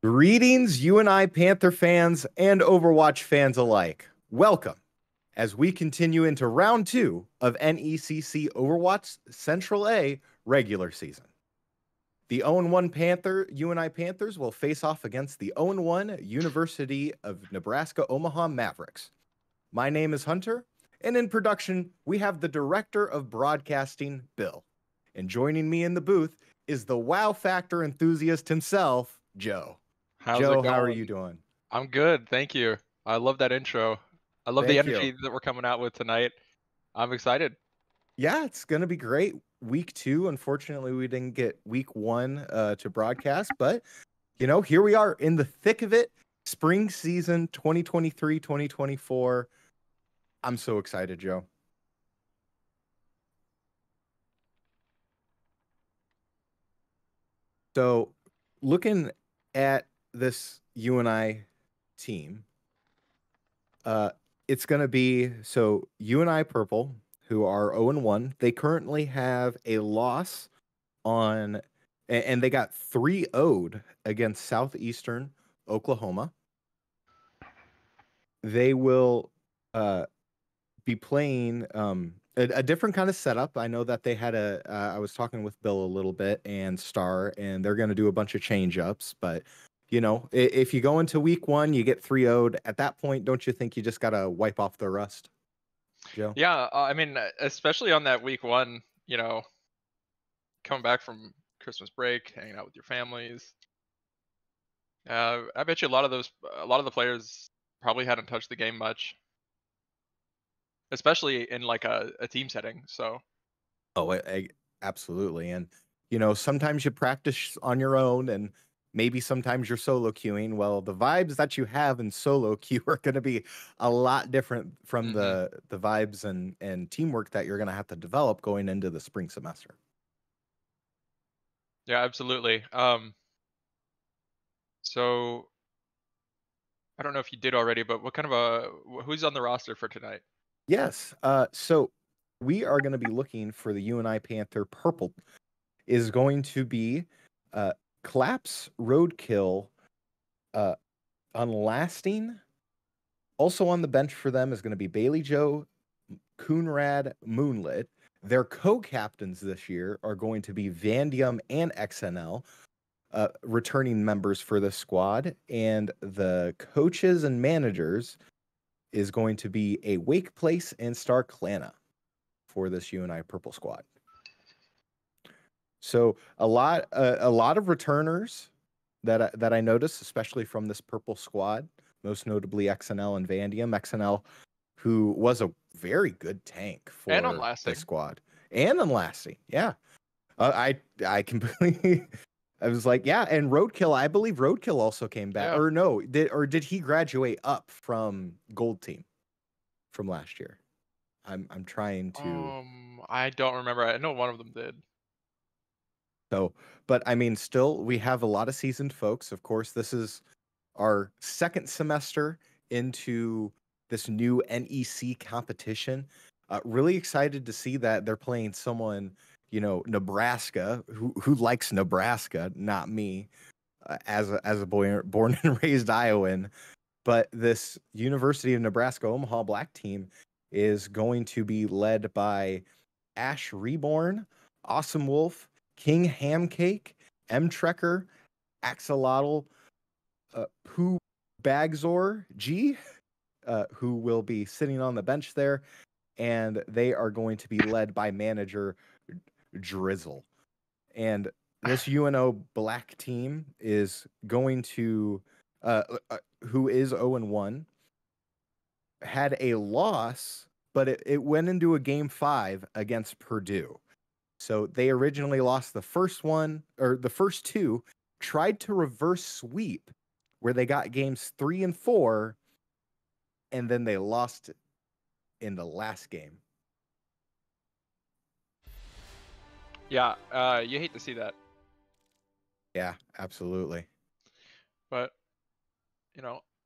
Greetings, UNI Panther fans and Overwatch fans alike. Welcome as we continue into round two of NECC Overwatch Central A regular season. The 0-1 UNI Panthers will face off against the 0-1 University of Nebraska Omaha Mavericks. My name is Hunter, and in production, we have the Director of Broadcasting, Bill. And joining me in the booth is the WoW Factor enthusiast himself, Joe. How's Joe, it going? how are you doing? I'm good, thank you. I love that intro. I love the Thank energy you. that we're coming out with tonight. I'm excited. Yeah, it's going to be great. Week two, unfortunately, we didn't get week one to broadcast, but, here we are in the thick of it. Spring season 2023, 2024. I'm so excited, Joe. So, looking at this UNI team, it's going to be UNI Purple, who are 0-1. They currently have a loss on, and they got 3-0'd against Southeastern Oklahoma. They will be playing a different kind of setup. I know that they had I was talking with Bill a little bit and Star, and they're going to do a bunch of change ups. But, if you go into week one, you get 3-0'd. At that point, don't you think you just got to wipe off the rust, Joe? Yeah, I mean, especially on that week one, coming back from Christmas break, hanging out with your families. I bet you a lot of the players probably hadn't touched the game much, especially in like a team setting. So Oh, absolutely. And, sometimes you practice on your own and maybe sometimes you're solo queuing. Well, the vibes that you have in solo queue are going to be a lot different from mhm. the vibes and teamwork that you're going to have to develop going into the spring semester. Yeah, absolutely. So I don't know if you did already, but what kind of who's on the roster for tonight? Yes. So we are going to be looking for the UNI Panther purple is going to be Collapse, Roadkill, Unlasting. Also on the bench for them is going to be Bailey Joe, Coonrad, Moonlit. Their co-captains this year are going to be Vandium and XNL, returning members for the squad. And the coaches and managers is going to be a Wake Place and Star Clana for this UNI Purple squad. So a lot of returners that I noticed, especially from this purple squad, most notably XNL and Vandium. XNL, who was a very good tank And for this unlasting. squad, and Unlasting. Yeah, I completely. I was like, yeah, and Roadkill. I believe Roadkill also came back, Yeah. or no? Did he graduate up from Gold Team from last year? I'm trying to. I don't remember. I know one of them did. So, but I mean, still, we have a lot of seasoned folks. Of course, this is our second semester into this new NEC competition. Really excited to see that they're playing someone, Nebraska, who likes Nebraska, not me, as a boy born and raised Iowan. But this University of Nebraska Omaha Black team is going to be led by Ash Reborn, Awesome Wolf, King Hamcake, M Trekker, Axolotl, Pooh Bagzor G, who will be sitting on the bench there, and they are going to be led by manager Drizzle. And this UNO Black team is going to, who is 0-1, had a loss, but it went into a game 5 against Purdue. So they originally lost the first one, or the first two, tried to reverse sweep where they got games 3 and 4, and then they lost in the last game. Yeah, you hate to see that, Yeah, absolutely. but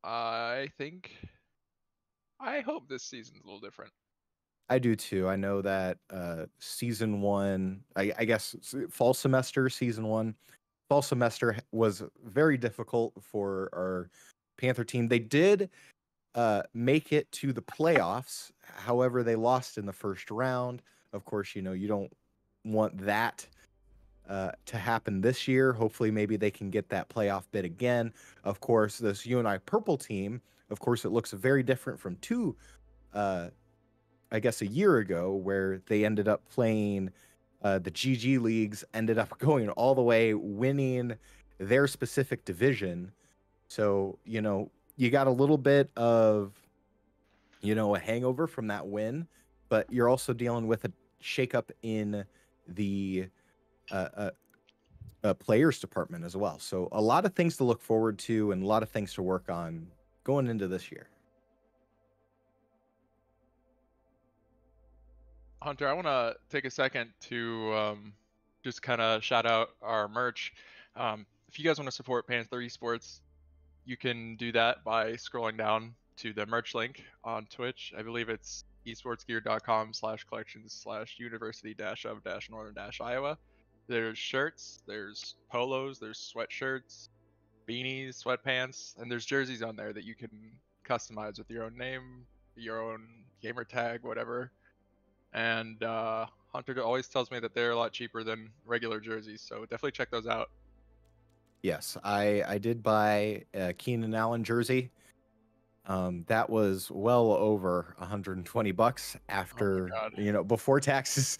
I think I hope this season's a little different. I do too. I know that season one, I guess fall semester, season one, fall semester was very difficult for our Panther team. They did make it to the playoffs. However, they lost in the first round. Of course, you know, you don't want that to happen this year. Hopefully, maybe they can get that playoff bid again. Of course, this UNI purple team, of course, it looks very different from I guess, a year ago, where they ended up playing the GG leagues, ended up going all the way, winning their specific division. So, you know, you got a little bit of, you know, a hangover from that win, but you're also dealing with a shakeup in the uh, uh, players department as well. So a lot of things to look forward to and a lot of things to work on going into this year. Hunter, I want to take a second to just kind of shout out our merch. If you guys want to support Panther Esports, you can do that by scrolling down to the merch link on Twitch. I believe it's esportsgear.com/collections/university-of-northern-Iowa. There's shirts, there's polos, there's sweatshirts, beanies, sweatpants, and there's jerseys on there that you can customize with your own name, your own gamer tag, whatever. And Hunter always tells me that they're a lot cheaper than regular jerseys, so definitely check those out. Yes, I did buy a Keenan Allen jersey. That was well over $120 Oh my after, god. you know, before taxes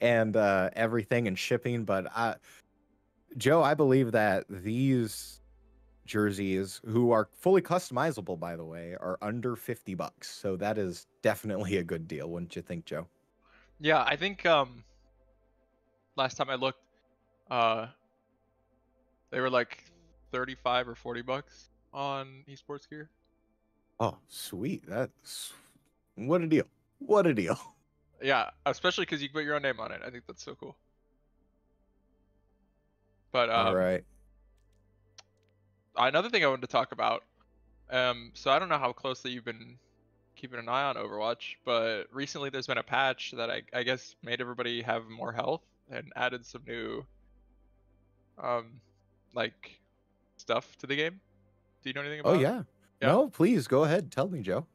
and everything and shipping. But Joe, I believe that these jerseys, who are fully customizable, by the way, are under $50. So that is definitely a good deal, wouldn't you think, Joe? Yeah, I think last time I looked, uh, they were like 35 or $40 on esports gear. Oh, sweet. That's what a deal. What a deal. Yeah, especially because you can put your own name on it. I think that's so cool. But All right. another thing I wanted to talk about. So I don't know how closely you've been keeping an eye on Overwatch, but recently there's been a patch that I guess made everybody have more health and added some new um like stuff to the game. Do you know anything Oh, about it? yeah. Yeah. No, please go ahead. Tell me, Joe.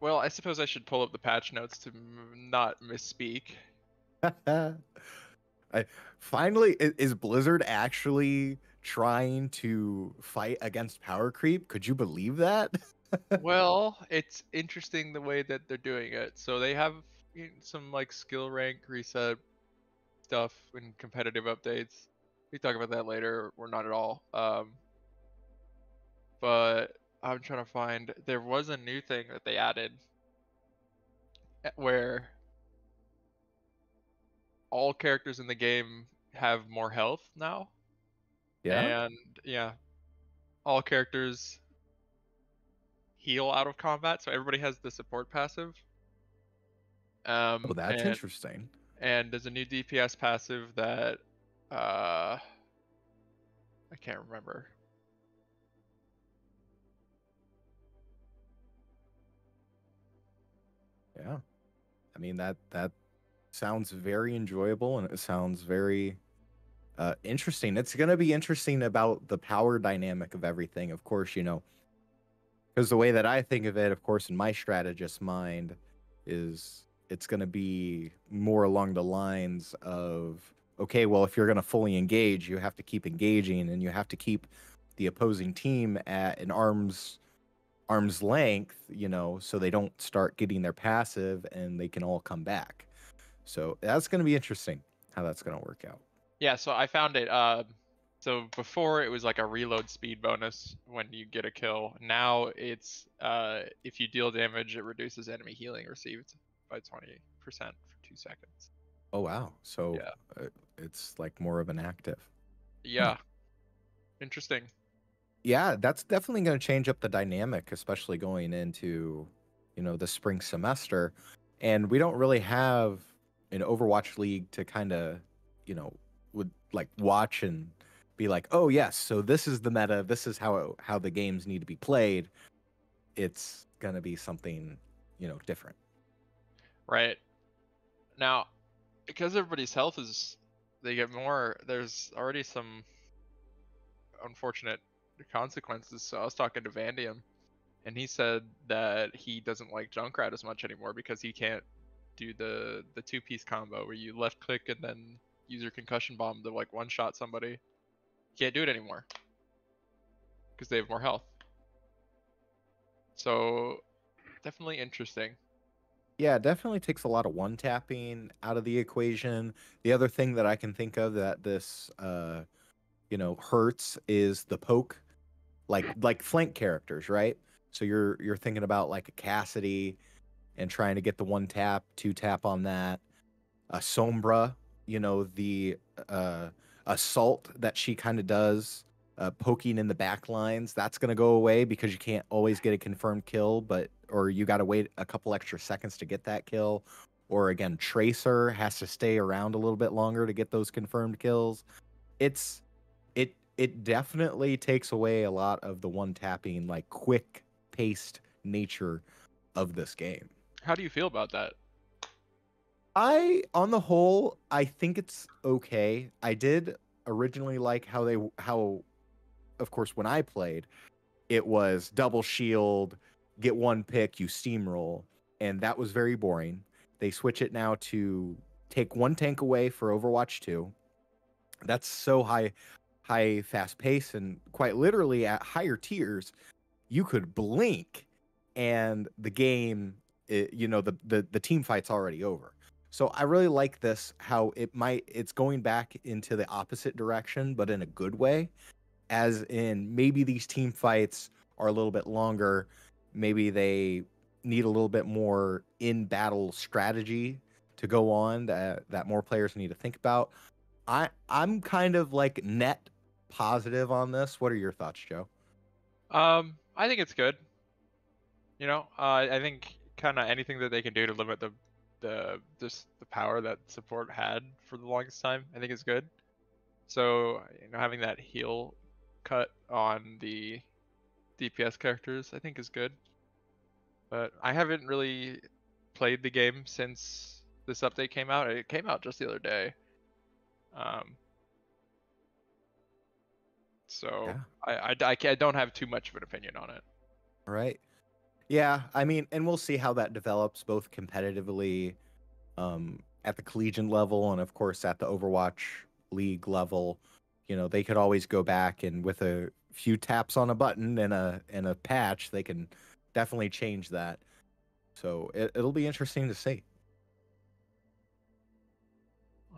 Well, I suppose I should pull up the patch notes to not misspeak. I finally is Blizzard actually trying to fight against power creep? Could you believe that? Well, it's interesting the way that they're doing it. So they have some like skill rank reset stuff and competitive updates. We talk about that later, or not at all. But I'm trying to find. There was a new thing that they added where all characters in the game have more health now, Yeah. and yeah, all characters heal out of combat, so everybody has the support passive. Oh, that's And interesting. there's a new DPS passive that I can't remember. Yeah. I mean that sounds very enjoyable and it sounds very interesting. It's going to be interesting about the power dynamic of everything. Of course, you know, because the way that I think of it, of course, in my strategist mind, is it's going to be more along the lines of, okay, well, if you're going to fully engage, you have to keep engaging and you have to keep the opposing team at an arm's length, you know, so they don't start getting their passive and they can all come back. So that's going to be interesting how that's going to work out. Yeah, so I found it. So before it was like a reload speed bonus when you get a kill. Now it's if you deal damage, it reduces enemy healing received by 20% for 2 seconds. Oh, wow. So Yeah. it's like more of an active. Yeah. Interesting. Yeah, that's definitely going to change up the dynamic, especially going into, you know, the spring semester. And we don't really have an Overwatch league to kind of, you know, would like watch and be like, oh yes, so this is the meta. This is how the games need to be played. It's gonna be something, you know, different. Right. Now, because everybody's health is they get more. There's already some unfortunate consequences. So I was talking to Vandium, and he said that he doesn't like Junkrat as much anymore because he can't do the two-piece combo where you left click and then use your concussion bomb to like one-shot somebody. Can't do it anymore because they have more health. So definitely interesting. Yeah, it definitely takes a lot of one tapping out of the equation. The other thing that I can think of that this hurts is the poke, like flank characters, right? So you're thinking about like a Cassidy and trying to get the one tap, two tap on that. A Sombra, the uh, assault that she kind of does, poking in the back lines, that's going to go away because you can't always get a confirmed kill, or you got to wait a couple extra seconds to get that kill. Or again, Tracer has to stay around a little bit longer to get those confirmed kills. It definitely takes away a lot of the one tapping, like quick paced nature of this game. How do you feel about that? On the whole, I think it's okay. I did originally like how, of course, when I played, it was double shield, get one pick, you steamroll, and that was very boring. They switch it now to take one tank away for Overwatch 2. That's so high fast pace, and quite literally at higher tiers, you could blink and the game, the team fight's already over. So I really like this, how it's going back into the opposite direction, but in a good way, as in maybe these team fights are a little bit longer. Maybe they need a little bit more in battle strategy to go on that more players need to think about. I'm kind of like net positive on this. What are your thoughts, Joe? I think it's good. I think kind of anything that they can do to limit the power that support had for the longest time, I think is good. So having that heal cut on the DPS characters, I think is good. But I haven't really played the game since this update came out. It came out just the other day. Um, so Yeah. I don't have too much of an opinion on it. Right. Yeah, I mean, and we'll see how that develops both competitively, at the collegiate level and of course at the Overwatch League level. They could always go back and with a few taps on a button and a patch, they can definitely change that. So it'll be interesting to see.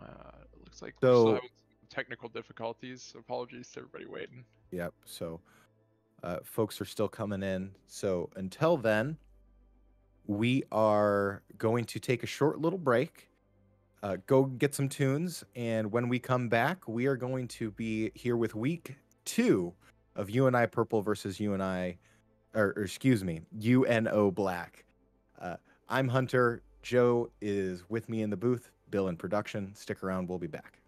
It looks like we're still So, having some technical difficulties. Apologies to everybody waiting. yep. So, folks are still coming in. So until then, we are going to take a short little break, go get some tunes, and when we come back, we are going to be here with week 2 of UNI Purple versus UNI, or excuse me, UNO Black. Uh, I'm Hunter. Joe is with me in the booth. Bill in production. Stick around. We'll be back.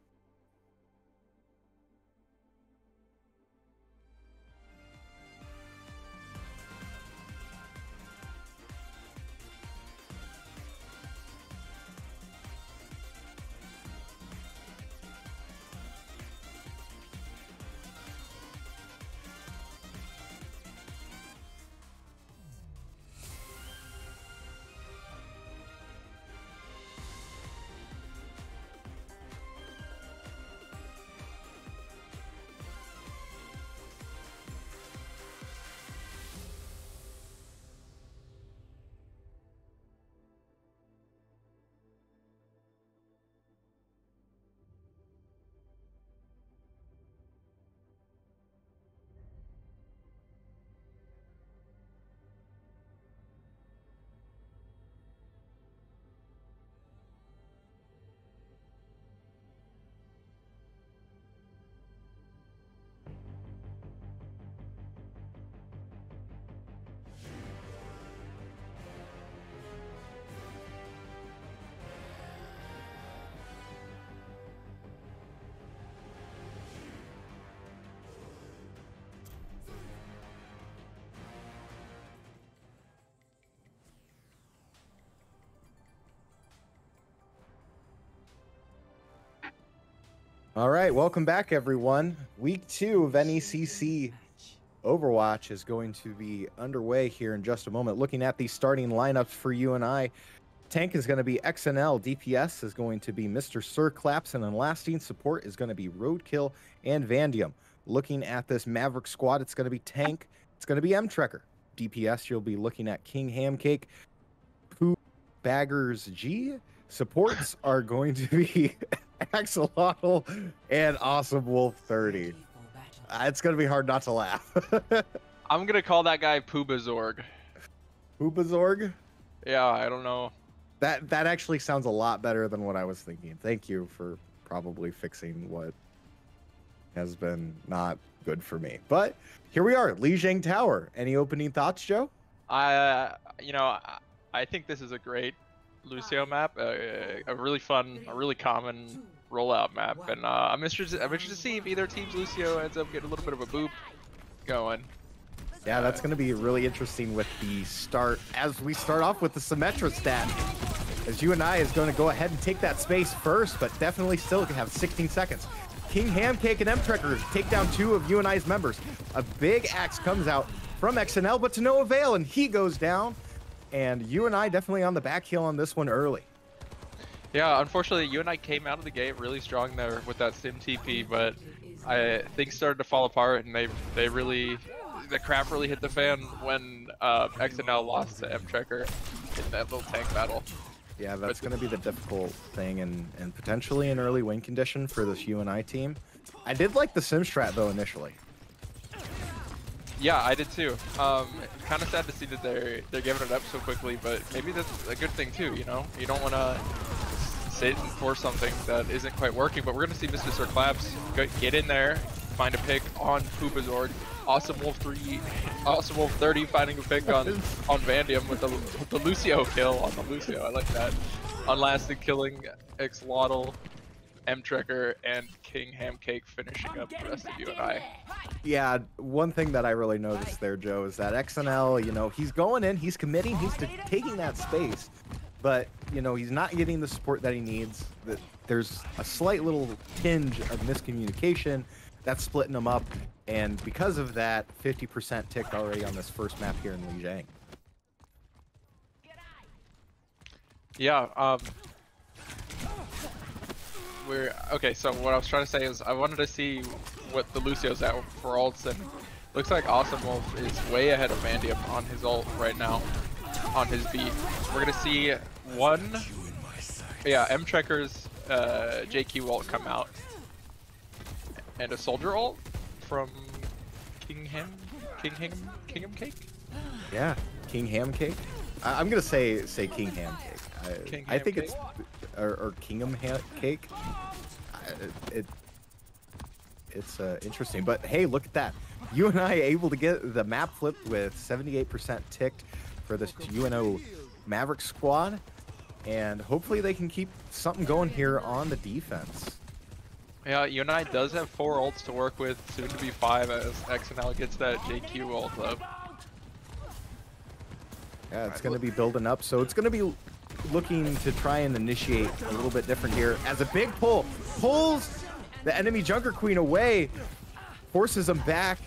All right, welcome back, everyone. Week 2 of NECC Overwatch is going to be underway here in just a moment. Looking at the starting lineups for UNI, tank is going to be XNL, DPS is going to be Mr. Sir Claps, and then lasting support is going to be Roadkill and Vandium. Looking at this Maverick squad, it's going to be tank, it's going to be M-Trekker. DPS, you'll be looking at King Hamcake, Pooh Baggers G. Supports are going to be Axolotl and Awesome Wolf 30. It's going to be hard not to laugh. I'm gonna call that guy Poobazorg. Poobazorg? Yeah, I don't know. That actually sounds a lot better than what I was thinking. Thank you for probably fixing what has been not good for me. But here we are, Lijiang Tower. Any opening thoughts, Joe? I think this is a great Lucio map, a really fun, a really common rollout map, and I'm interested to see if either team's Lucio ends up getting a little bit of a boop going. Yeah, that's going to be really interesting with the start, as we start off with the Symmetra stat, as UNI is going to go ahead and take that space first, but definitely still have 16 seconds. King Hamcake and M-Trekker take down 2 of UNI's members. A big axe comes out from XNL, but to no avail, and he goes down. And UNI definitely on the back heel on this one early. Yeah, unfortunately, UNI came out of the gate really strong there with that Sim TP, but things started to fall apart, and the crap really hit the fan when XNL lost to M-Trekker in that little tank battle. Yeah, that's going to be the difficult thing, and potentially an early win condition for this UNI team. I did like the Sim strat, though, initially. Yeah, I did too. Kind of sad to see that they're giving it up so quickly, but maybe that's a good thing too, you know? You don't want to sit and force something that isn't quite working, but we're going to see Mr. Sir Claps get in there, find a pick on Poobazorg. Awesome Wolf 3, Awesome Wolf 30 finding a pick on Vandium with the Lucio kill on the Lucio. I like that. Unlasting killing Axolotl, M-Trekker, and King Hamcake finishing up the rest of UNI. Yeah, one thing that I really noticed there, Joe, is that XNL, you know, he's going in, he's committing, he's taking that space, but, you know, he's not getting the support that he needs. There's a slight little tinge of miscommunication that's splitting them up, and because of that, 50% ticked already on this first map here in Lijiang. Yeah, okay, so what I was trying to say is I wanted to see what the Lucio's at for ults, and looks like Awesome Wolf is way ahead of Vandium on his ult right now, on his beat. We're gonna see M-Trekker's JQ ult come out, and a soldier ult from King Hamcake? Yeah, King Hamcake. I'm gonna say King Hamcake. I think it's or Kingham Cake. It's interesting, but hey, look at that. UNI able to get the map flipped with 78% ticked for this UNO Maverick squad, and hopefully they can keep something going here on the defense. Yeah, UNI does have 4 ults to work with, soon to be 5 as XNL gets that JQ ult up. Yeah, it's going to be building up, so it's going to be looking to try and initiate a little bit different here as a big pull pulls the enemy Junker Queen away, forces them back,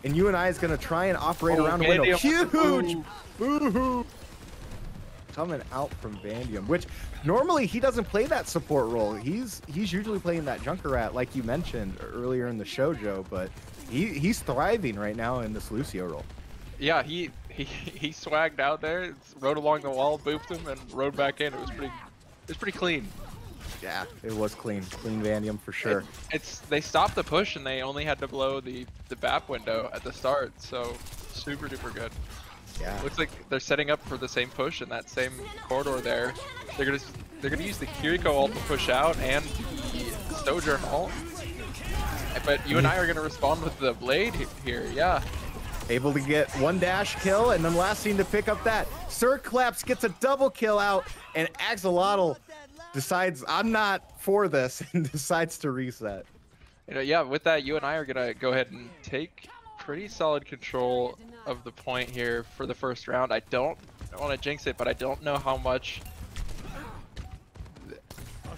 and UNI is going to try and operate around a window. Huge boo-hoo coming out from Vandium, which normally he doesn't play that support role. He's usually playing that Junkerat, like you mentioned earlier in the show, Joe, but he's thriving right now in this Lucio role. Yeah, he swagged out there, rode along the wall, booped him, and rode back in. It was pretty clean. Yeah, it was clean Vandium for sure. They stopped the push and they only had to blow the BAP window at the start, so super duper good. Yeah. Looks like they're setting up for the same push in that same corridor there. They're gonna use the Kiriko ult to push out and the Sojourn ult. But UNI are gonna respond with the blade here, yeah. Able to get 1 dash kill, and then lasting to pick up that. Sir Claps gets a double kill out, and Axolotl decides, I'm not for this, and decides to reset. You know, yeah, with that, UNI are gonna go ahead and take pretty solid control of the point here for the first round. I don't want to jinx it, but I don't know how much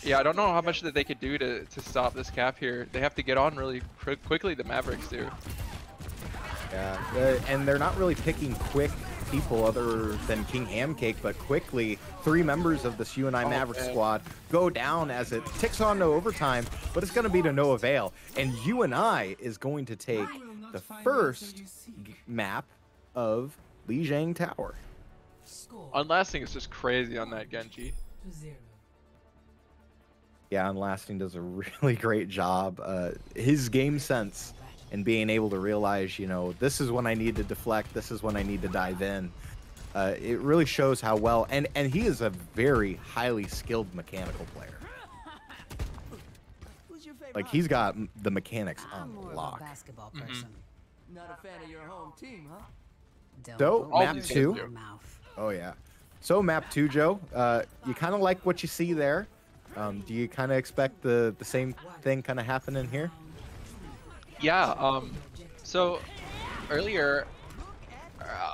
Yeah, I don't know how much that they could do to stop this cap here. They have to get on really quickly, the Mavericks do. Yeah, and they're not really picking quick people other than King Hamcake, but quickly 3 members of this UNI Maverick squad go down as it ticks on to overtime, but it's going to be to no avail. And UNI is going to take the first map of Lijiang Tower. Unlasting is just crazy on that Genji. Yeah, Unlasting does a really great job. His game sense and being able to realize, you know, this is when I need to deflect, this is when I need to dive in. It really shows how well, and he is a very highly skilled mechanical player. Like, he's got the mechanics on lock. Not a fan of your home team, huh? So, map 2. Oh, yeah. So, map 2, Joe, you kind of like what you see there. Do you kind of expect the same thing kind of happening here? Yeah, so earlier,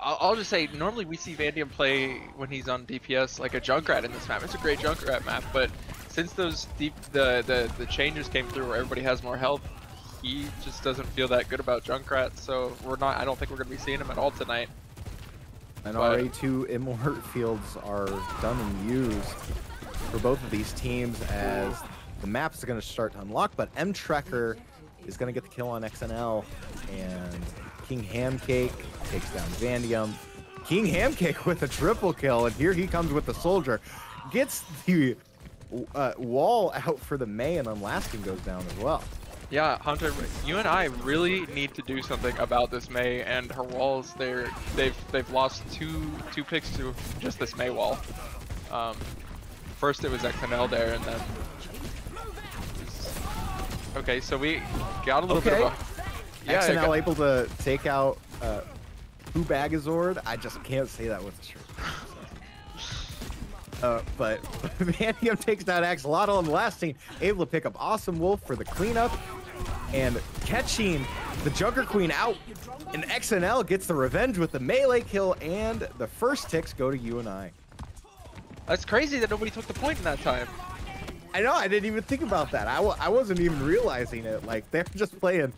I'll just say, normally we see Vandium play when he's on DPS like a Junkrat in this map. It's a great Junkrat map, but since those the changes came through where everybody has more health, he just doesn't feel that good about Junkrat, so I don't think we're going to be seeing him at all tonight. And already 2 Immort fields are done and used for both of these teams as the maps are going to start to unlock, but M-Trekker is going to get the kill on XNL, and King Hamcake takes down Vandium. King Hamcake with a triple kill, and here he comes with the soldier. Gets the wall out for the Mei, and Unlasting goes down as well. Yeah, Hunter, you and I really need to do something about this Mei and her walls. They've lost two picks to just this Mei wall. First it was XNL there, and then okay, so we got a little bit of a... Yeah, XNL able to take out Bagazord. I just can't say that with a shirt. But Vandium takes down Axolotl, and Lasting able to pick up Awesome Wolf for the cleanup and catching the Junker Queen out. And XNL gets the revenge with the melee kill, and the first ticks go to UNI. That's crazy that nobody took the point in that time. I know, I didn't even think about that. I wasn't even realizing it. Like, they're just playing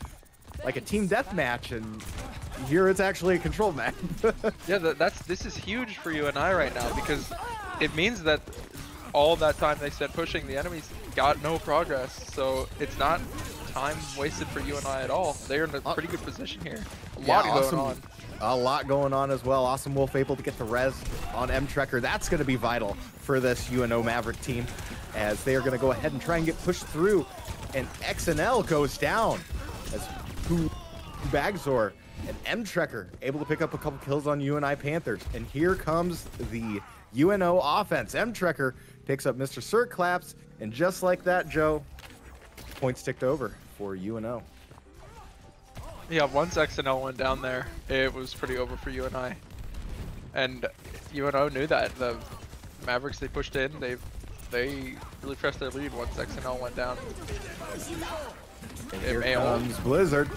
like a team deathmatch, and here it's actually a control match. Yeah, this is huge for UNI right now, because it means that all that time they spent pushing, the enemies got no progress. So it's not time wasted for UNI at all. They're in a pretty good position here. A lot going on. A lot going on as well. Awesome Wolf able to get the res on M-Trekker. That's going to be vital for this UNO Maverick team, as they are going to go ahead and try and get pushed through. And XNL goes down as Bagzor and M-Trekker able to pick up a couple kills on UNI Panthers. And here comes the UNO offense. M-Trekker picks up Mr. Cert Claps, and just like that, Joe, points ticked over for UNO. Yeah, once XNL went down there, it was pretty over for UNI. And UNO knew that. The Mavericks, they pushed in, they really pressed their lead once XNL went down. And here comes Blizzard.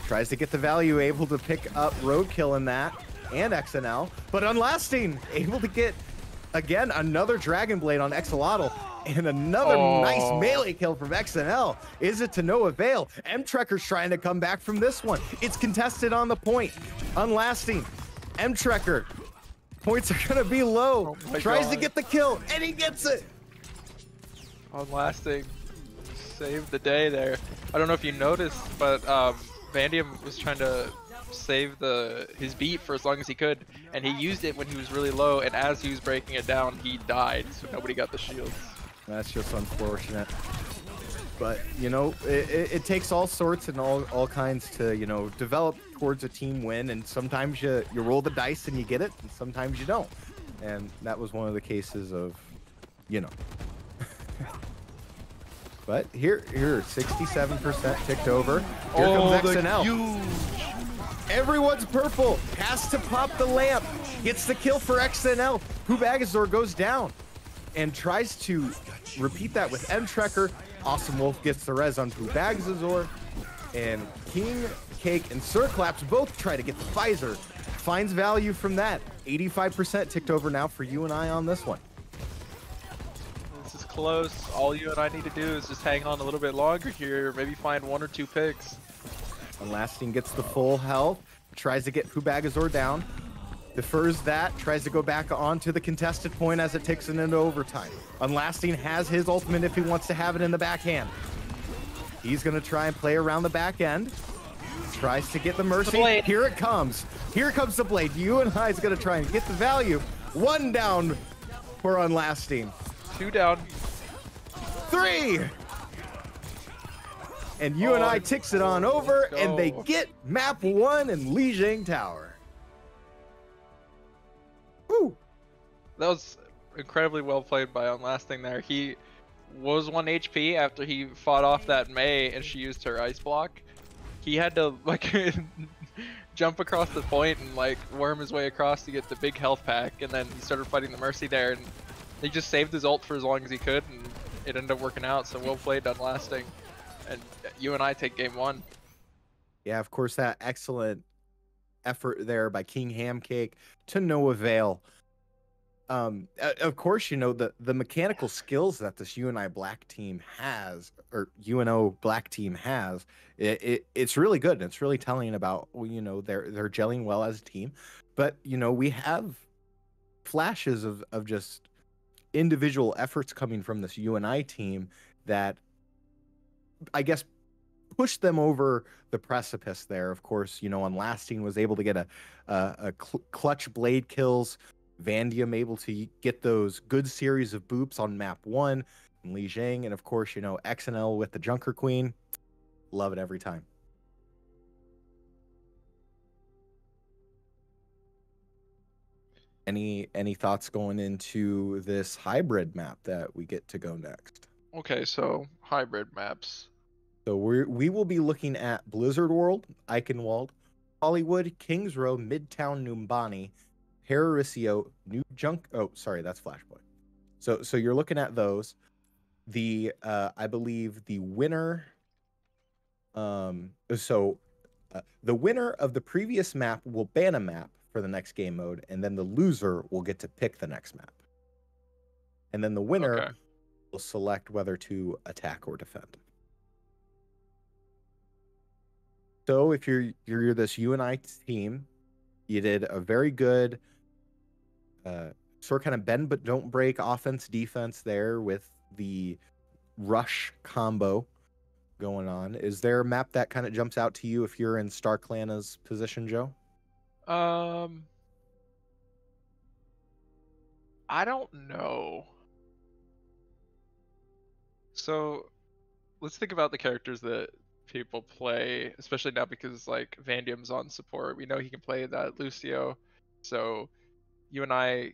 Tries to get the value, able to pick up Roadkill in that, and XNL. But Unlasting, able to get, again, another Dragon Blade on Axolotl, and another nice melee kill from XNL. Is it to no avail? M-Trekker's trying to come back from this one. It's contested on the point. Unlasting, M-Trekker. Points are gonna be low. Tries to get the kill, and he gets it. Unlasting saved the day there. I don't know if you noticed, but Vandium was trying to save his beat for as long as he could, and he used it when he was really low, and as he was breaking it down, he died, so nobody got the shields. That's just unfortunate. But, you know, it takes all sorts and all kinds to, you know, develop towards a team win, and sometimes you roll the dice and you get it, and sometimes you don't. And that was one of the cases of, you know. But here, 67% ticked over. Here comes XNL. Huge. Everyone's purple. Has to pop the lamp. Gets the kill for XNL. Bagazor goes down and tries to repeat that with M-Trekker. Awesome Wolf gets the res on Bagazor. And King, Cake, and Sir Claps both try to get the Pfizer. Finds value from that. 85% ticked over now for UNI on this one. This is close. All you and I need to do is just hang on a little bit longer here. Maybe find 1 or 2 picks. Unlasting gets the full health, tries to get Pubagazor down, defers that, tries to go back onto the contested point as it takes it into overtime. Unlasting has his ultimate if he wants to have it in the backhand. He's going to try and play around the back end. Tries to get the Mercy. Here it comes. Here comes the Blade. UNI is going to try and get the value. 1 down for Unlasting. 2 down. 3! And UNI ticks it on over, and they get map 1 and Lijiang Tower. Woo! That was incredibly well played by Unlasting there. He was 1 HP after he fought off that Mei and she used her ice block. He had to like jump across the point and like worm his way across to get the big health pack, and then he started fighting the Mercy there, and he just saved his ult for as long as he could, and it ended up working out. So well played, Unlasting. And UNI take game 1. Yeah, of course, that excellent effort there by King Hamcake to no avail. Of course, you know, the mechanical skills that this UNI black team has, or UNO black team has, it's really good. And it's really telling about, you know, they're gelling well as a team. But, you know, we have flashes of just individual efforts coming from this UNI team that, I guess, pushed them over the precipice there. Of course, you know, Unlasting was able to get a clutch blade kills. Vandium able to get those good series of boops on map 1, and Lijiang, and of course, you know, XNL with the Junker Queen. Love it every time. Any thoughts going into this hybrid map that we get to go next? Okay, so hybrid maps. So we will be looking at Blizzard World, Eichenwald, Hollywood, Kings Row, Midtown Numbani, Paradiso, New Junk. Oh, sorry, that's Flashpoint. So you're looking at those. The I believe the winner. The winner of the previous map will ban a map for the next game mode, and then the loser will get to pick the next map. And then the winner will select whether to attack or defend. So if you're this UNI team, you did a very good sort of kind of bend but don't break offense defense there with the rush combo going on. Is there a map that kind of jumps out to you if you're in StarClan's position, Joe? I don't know. So let's think about the characters that people play, especially now because like Vandium's on support. We know he can play that Lucio. So you and I,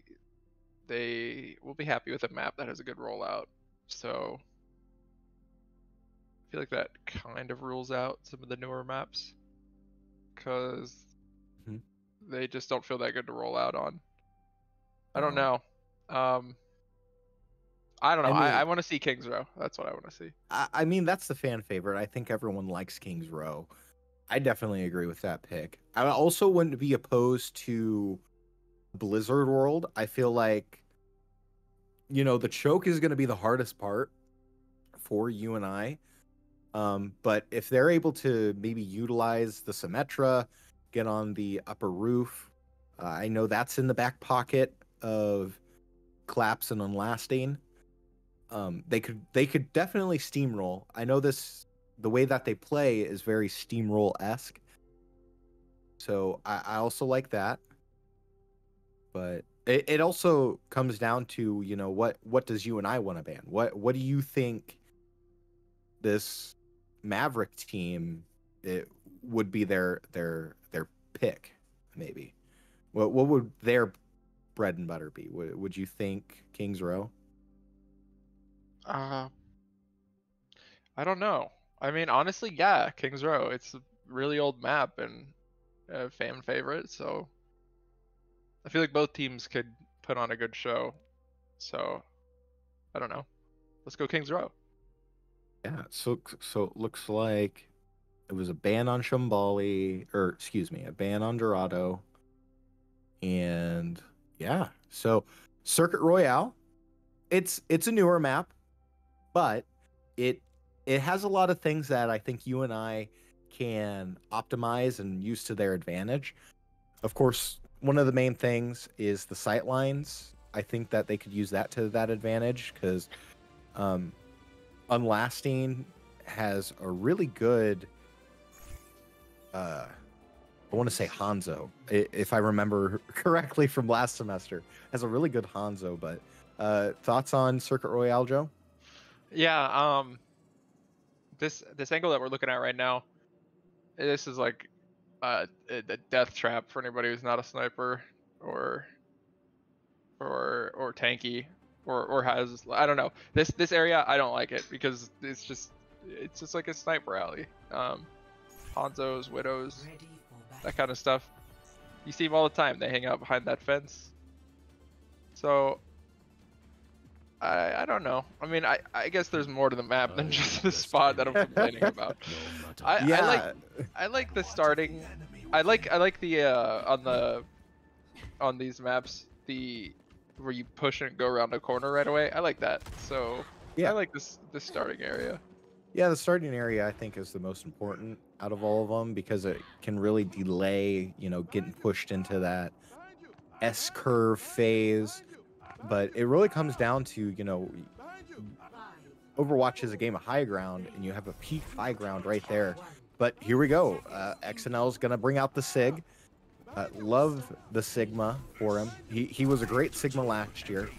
they will be happy with a map that has a good rollout. So I feel like that kind of rules out some of the newer maps because they just don't feel that good to roll out on. I don't know. I don't know. I want to see Kings Row. That's what I want to see. I mean, that's the fan favorite. I think everyone likes Kings Row. I definitely agree with that pick. I also wouldn't be opposed to Blizzard World. I feel like, you know, the choke is going to be the hardest part for UNI. But if they're able to maybe utilize the Symmetra, get on the upper roof, I know that's in the back pocket of Collapse and Unlasting. They could definitely steamroll. I know the way that they play is very steamroll-esque. So I also like that. But it also comes down to, you know, what does UNI want to ban? What do you think this Maverick team would be their pick, maybe? What would their bread and butter be? Would you think Kings Row? I don't know. I mean, honestly, yeah, Kings Row. It's a really old map and a fan favorite, so I feel like both teams could put on a good show. So I don't know. Let's go Kings Row. Yeah, so it looks like it was a ban on Shambali, or excuse me, a ban on Dorado. And yeah, so Circuit Royale, it's a newer map. but it has a lot of things that I think UNI can optimize and use to their advantage. Of course, one of the main things is the sight lines. I think that they could use that to that advantage because Unlasting has a really good I want to say Hanzo, if I remember correctly from last semester, has a really good Hanzo. But thoughts on Circuit Royale, Joe? Yeah, this angle that we're looking at right now, this is like a death trap for anybody who's not a sniper or tanky or has, I don't know. This area I don't like it because it's just like a sniper alley. Hanzos, widows, that kind of stuff. You see them all the time. They hang out behind that fence. So I don't know. I mean, I guess there's more to the map than just the spot that I'm complaining about. I like the starting. I like the on these maps, the where you push and go around a corner right away. I like that. So yeah, I like this starting area. Yeah, the starting area I think is the most important out of all of them because it can really delay, you know, getting pushed into that S-curve phase. But it really comes down to, you know, Overwatch is a game of high ground, and you have a peak high ground right there. But here we go. XNL is going to bring out the Sig. Love the Sigma for him. He was a great Sigma last year.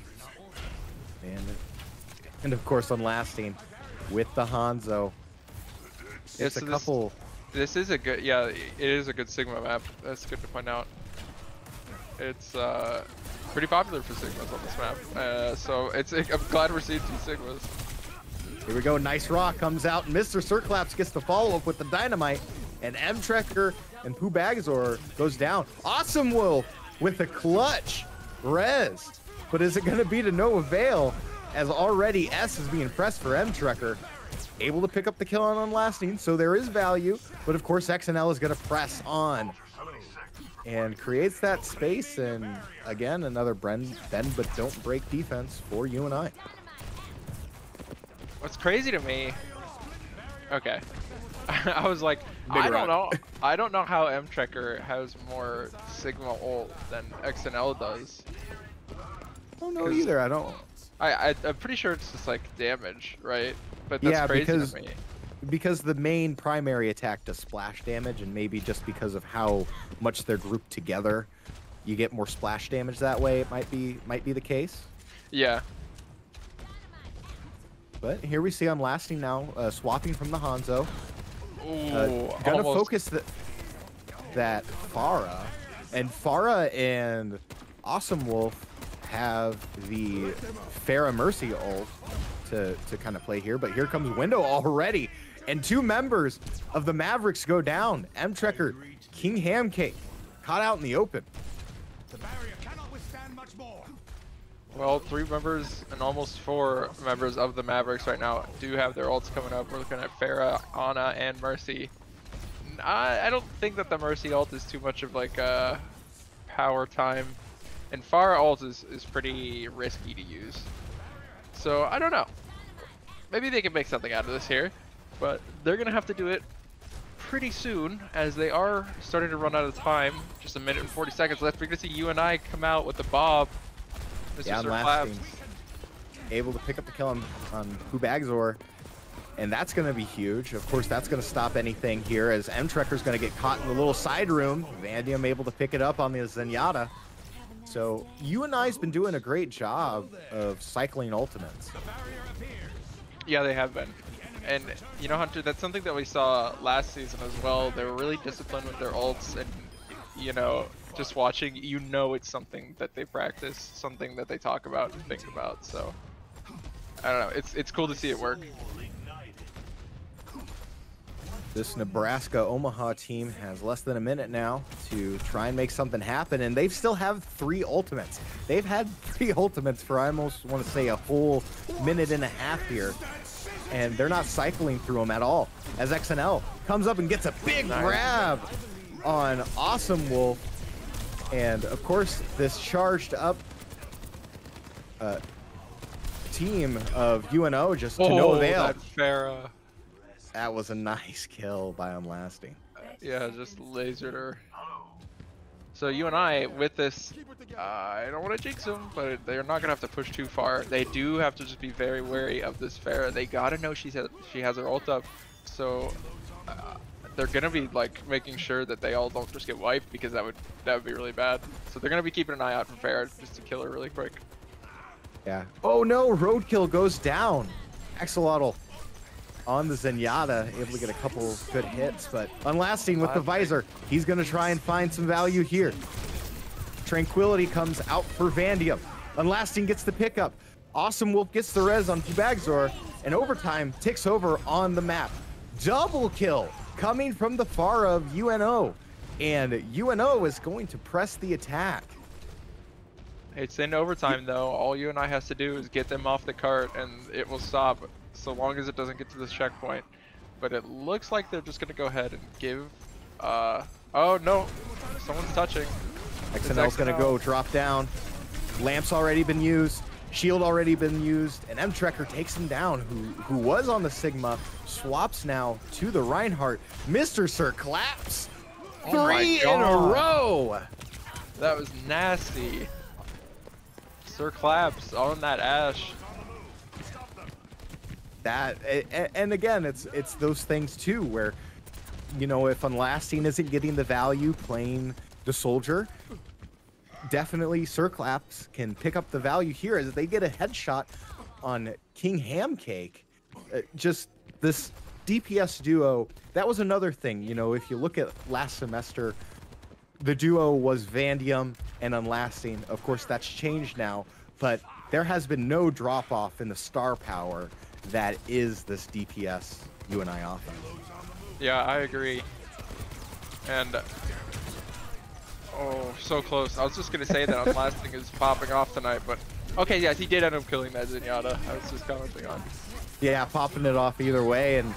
And of course, Unlasting with the Hanzo. It's a couple. This is a good, yeah, it is a good Sigma map. That's good to point out. It's pretty popular for Sigmas on this map. So I'm glad we're seeing 2 Sigmas. Here we go. Nice Raw comes out, and Mr. Circlaps gets the follow-up with the Dynamite, and M-Trekker and Pubagzor goes down. Awesome Wolf with a clutch res. But is it going to be to no avail, as already S is being pressed for M-Trekker. Able to pick up the kill on Unlasting, so there is value. But of course, XNL is going to press on and creates that space. And again, another bend but don't break defense for UNI. What's crazy to me, okay, I was like, Big I don't rock. know. I don't know how M-Trekker has more Sigma ult than XNL does. I don't know either. I don't. I'm pretty sure it's just like damage, right? But that's crazy to me. Because the main primary attack does splash damage, and maybe just because of how much they're grouped together, you get more splash damage that way. It might be the case. Yeah. But here we see Unlasting now swapping from the Hanzo. Ooh, gonna focus that Pharah, and Pharah and Awesome Wolf have the Pharah Mercy ult to kind of play here. But here comes Window already, and 2 members of the Mavericks go down. M-Trekker, King Hamcake, caught out in the open. The barrier cannot withstand much more. Well, 3 members and almost 4 members of the Mavericks right now do have their ults coming up. We're looking at Pharah, Ana, and Mercy. I don't think that the Mercy ult is too much of like a power time, and Pharah ult is pretty risky to use. So I don't know. Maybe they can make something out of this here, but they're gonna have to do it pretty soon, as they are starting to run out of time. Just a minute and 40 seconds left. We're gonna see UNI come out with the Bob. Yeah, Unlasting able to pick up the kill on Pubagzor, and that's going to be huge. Of course, that's going to stop anything here, as M-Trekker's going to get caught in the little side room. Vandium able to pick it up on the Zenyatta. So UNI's been doing a great job of cycling ultimates. Yeah, they have been. And, you know, Hunter, that's something that we saw last season as well. They were really disciplined with their ults, and, you know, just watching, you know, it's something that they practice, something that they talk about and think about. So I don't know, it's cool to see it work. This Nebraska Omaha team has less than a minute now to try and make something happen, and they still have 3 ultimates. They've had 3 ultimates for, I almost want to say, a whole minute and a half here, and they're not cycling through them at all, as XNL comes up and gets a big grab on Awesome Wolf. And of course, this charged up team of UNO just to no avail. That Pharah. That was a nice kill by Unlasting. Yeah, just lasered her. So UNI with this, I don't want to jinx them, but they're not gonna have to push too far. They do have to just be very wary of this Pharah. They gotta know she has her ult up, so they're gonna be like making sure that they all don't just get wiped, because that would be really bad. So they're gonna be keeping an eye out for Pharah just to kill her really quick. Yeah. Oh no, Roadkill goes down. Axolotl on the Zenyatta, able to get a couple good hits, but Unlasting with the visor. He's gonna try and find some value here. Tranquility comes out for Vandium. Unlasting gets the pickup. Awesome Wolf gets the res on Bagzor, and Overtime ticks over on the map. Double kill coming from the far of UNO, and UNO is going to press the attack. It's in overtime though. All UNI has to do is get them off the cart and it will stop, so long as it doesn't get to this checkpoint. But it looks like they're just gonna go ahead and give oh no, someone's touching. XNL's gonna go drop down. Lamp's already been used, shield already been used, and M-Trekker takes him down, who was on the Sigma, swaps now to the Reinhardt. Mr. Sir claps. Oh 3 in a row. That was nasty. Sir claps on that Ashe. That, and again, it's those things too, where, you know, if Unlasting isn't getting the value playing the soldier, definitely Sir Claps can pick up the value here as they get a headshot on King Hamcake. Just this DPS duo, that was another thing, you know, if you look at last semester, the duo was Vandium and Unlasting. Of course, that's changed now, but there has been no drop off in the star power that is this DPS UNI offense. Yeah, I agree. And oh, so close. I was just gonna say that Unlasting is popping off tonight, but okay, yes, he did end up killing that Zenyatta. I was just commenting on. Yeah, popping it off either way, and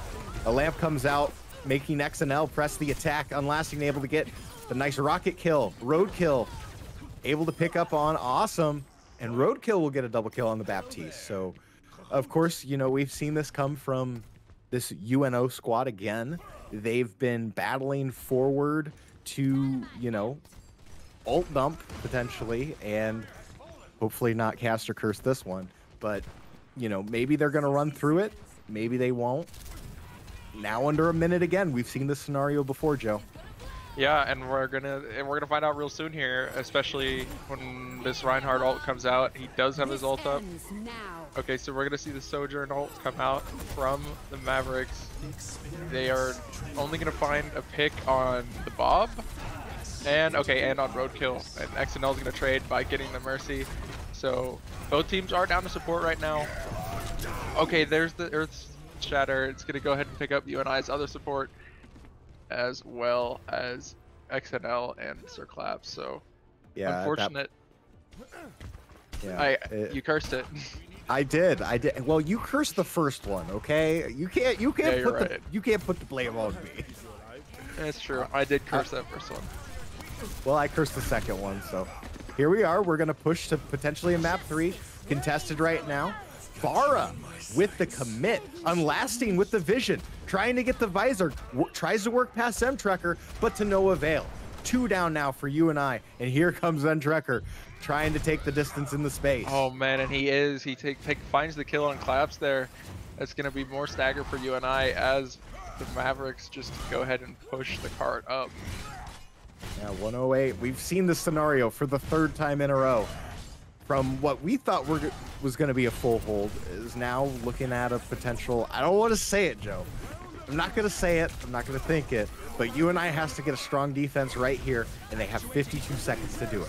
a lamp comes out, making XNL press the attack. Unlasting able to get the nice rocket kill. Roadkill able to pick up on Awesome, and Roadkill will get a double kill on the Baptiste. So, of course, you know, we've seen this come from this UNO squad again. They've been battling forward to, you know, ult dump potentially, and hopefully not cast or curse this one. But, you know, maybe they're going to run through it. Maybe they won't. Now under a minute again. We've seen this scenario before, Joe. Yeah, and we're gonna find out real soon here, especially when this Reinhardt ult comes out. He does have his ult up. Okay, so we're gonna see the Sojourn ult come out from the Mavericks. They are only gonna find a pick on the Bob, and on Roadkill. And XNL is gonna trade by getting the Mercy. So both teams are down to support right now. Okay, there's the Earth Shatter. It's gonna go ahead and pick up UNI's other support, as well as XNL and Sir Claps. So yeah, unfortunate. Yeah, you cursed it. I did. Well, you cursed the first one, okay? You can't put the blame on me. That's true. I did curse that first one. Well, I cursed the second one, so here we are. We're gonna push to potentially a map 3, contested right now. Farah with the commit, Unlasting with the vision, trying to get the visor, tries to work past M-Trekker, but to no avail. 2 down now for UNI, and here comes M-Trekker trying to take the distance in the space. Oh man, and he finds the kill on Claps there. That's gonna be more stagger for UNI as the Mavericks just go ahead and push the cart up. Yeah, 108. We've seen this scenario for the 3rd time in a row. From what we thought was going to be a full hold is now looking at a potential. I don't want to say it, Joe. I'm not going to say it. I'm not going to think it. But UNI has to get a strong defense right here, and they have 52 seconds to do it.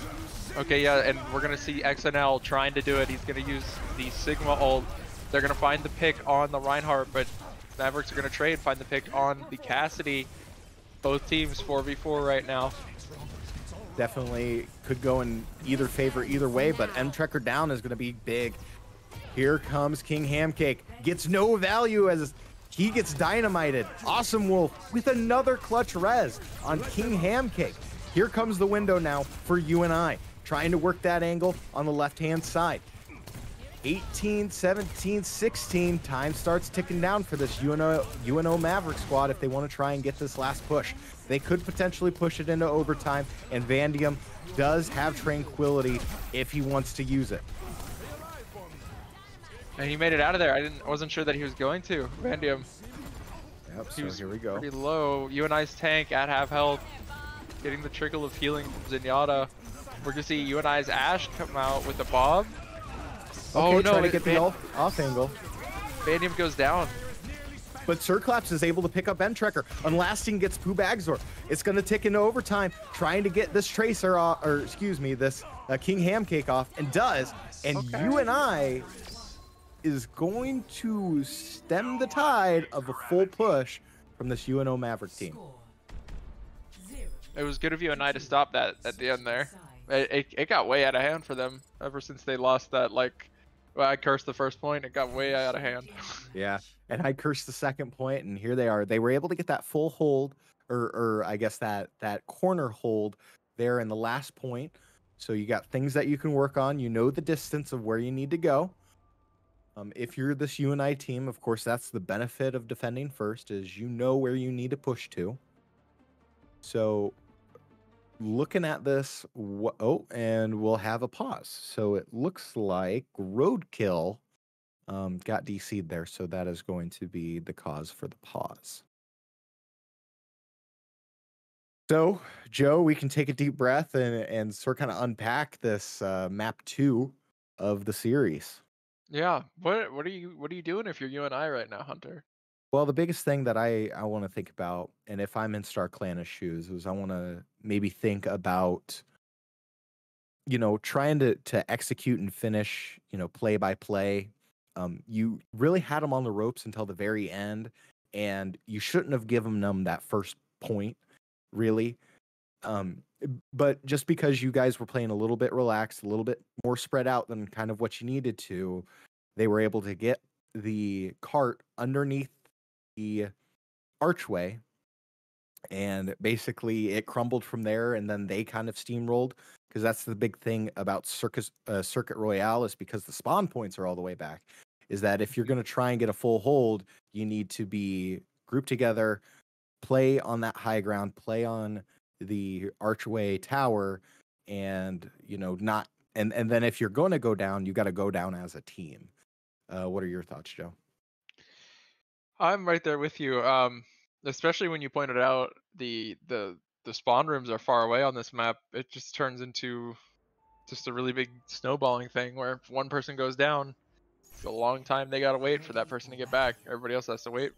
Okay, yeah, and we're going to see XNL trying to do it. He's going to use the Sigma ult. They're going to find the pick on the Reinhardt, but Mavericks are going to trade, find the pick on the Cassidy. Both teams 4v4 right now. Definitely could go in either favor either way, but M-Trekker down is going to be big. Here comes King Hamcake. Gets no value as he gets dynamited. Awesome Wolf with another clutch res on King Hamcake. Here comes the window now for UNI. Trying to work that angle on the left-hand side. 18, 17, 16. Time starts ticking down for this UNO Maverick squad if they want to try and get this last push. They could potentially push it into overtime, and Vandium does have Tranquility if he wants to use it. And he made it out of there. I wasn't sure that he was going to. Vandium. Yep, so here we go. Pretty low. UNI's tank at half health. Getting the trickle of healing from Zenyatta. We're going to see UNI's Ashe come out with the Bob. Okay, oh no, trying to get the off angle. Vandium goes down. But Circlaps is able to pick up Endtrekker. Unlasting gets Pooh Bagzor. It's going to tick into overtime, trying to get this Tracer off, or excuse me, this King Hamcake off, and does. And okay. UNI is going to stem the tide of a full push from this UNO Maverick team. It was good of UNI to stop that at the end there. It got way out of hand for them ever since they lost that, like, well, I cursed the first point, it got way out of hand. Yeah, and I cursed the second point, and here they are. They were able to get that full hold, or I guess that corner hold there in the last point. So you got things that you can work on. You know the distance of where you need to go. If you're this UNI team, of course, that's the benefit of defending first, is you know where you need to push to. So looking at this, and we'll have a pause. So it looks like Roadkill got DC'd there, so that is going to be the cause for the pause. So, Joe, we can take a deep breath and sort of kind of unpack this map 2 of the series. Yeah, what are you doing if you're UNI right now, Hunter? Well, the biggest thing that I want to think about, and if I'm in Star Clan's shoes, is I want to maybe think about, you know, trying to execute and finish, you know, play by play. You really had them on the ropes until the very end, and you shouldn't have given them that first point, really. But just because you guys were playing a little bit relaxed, a little bit more spread out than kind of what you needed to, they were able to get the cart underneath the archway, and basically it crumbled from there, and then they kind of steamrolled, because that's the big thing about Circuit Royale, is because the spawn points are all the way back, is that if you're going to try and get a full hold, you need to be grouped together, play on that high ground, play on the archway tower, and you know, not and then if you're going to go down, you got to go down as a team. What are your thoughts, Joe? I'm right there with you. Especially when you pointed out the spawn rooms are far away on this map. It just turns into just a really big snowballing thing where if one person goes down, it's a long time they gotta wait for that person to get back. Everybody else has to wait.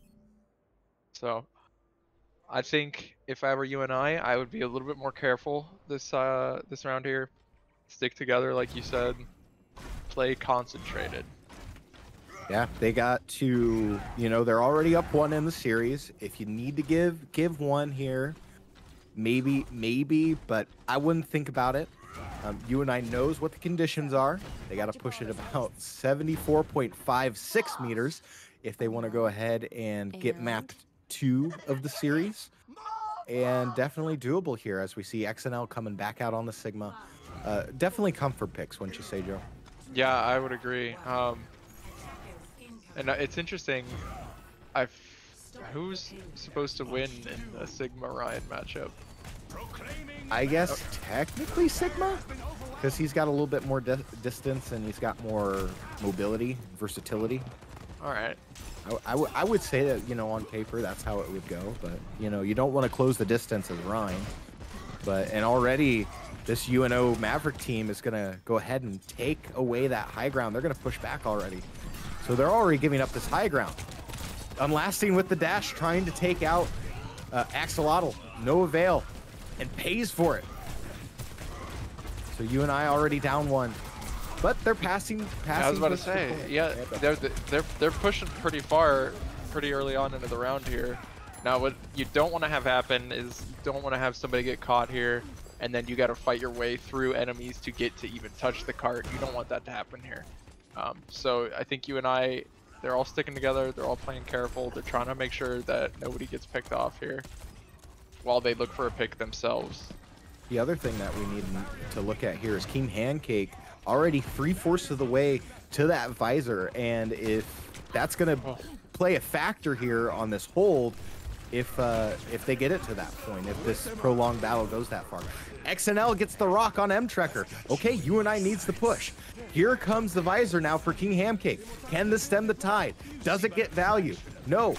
So I think if I were UNI, I would be a little bit more careful this round here. Stick together, like you said. Play concentrated. Yeah, they got to, you know, they're already up 1 in the series. If you need to give 1 here, maybe, but I wouldn't think about it. UNI knows what the conditions are. They got to push it about 74.56 meters if they want to go ahead and get map 2 of the series. And definitely doable here, as we see XNL coming back out on the Sigma. Definitely comfort picks, wouldn't you say, Joe? Yeah, I would agree. And it's interesting. Who's supposed to win in a Sigma Ryan matchup? I guess technically Sigma, because he's got a little bit more distance and he's got more mobility, versatility. All right. I would say that, you know, on paper that's how it would go, but you know, you don't want to close the distance as Ryan. And already this UNO Maverick team is gonna go ahead and take away that high ground. They're gonna push back already. So they're already giving up this high ground. Unlasting with the dash, trying to take out Axolotl. No avail, and pays for it. So UNI already down 1, but they're passing. I was about to say, yeah, they're pushing pretty far, pretty early on into the round here. Now, what you don't want to have happen is you don't want to have somebody get caught here, and then you got to fight your way through enemies to get to even touch the cart. You don't want that to happen here. So I think UNI, they're all sticking together. They're all playing careful. They're trying to make sure that nobody gets picked off here while they look for a pick themselves. the other thing that we need to look at here is King Handcake already 3/4 of the way to that visor, and if that's going to play a factor here on this hold, if they get it to that point, if this prolonged battle goes that far. XNL gets the rock on M-Trekker. Okay, UNI needs the push. Here comes the visor now for King Handcake. Can this stem the tide? Does it get value? No.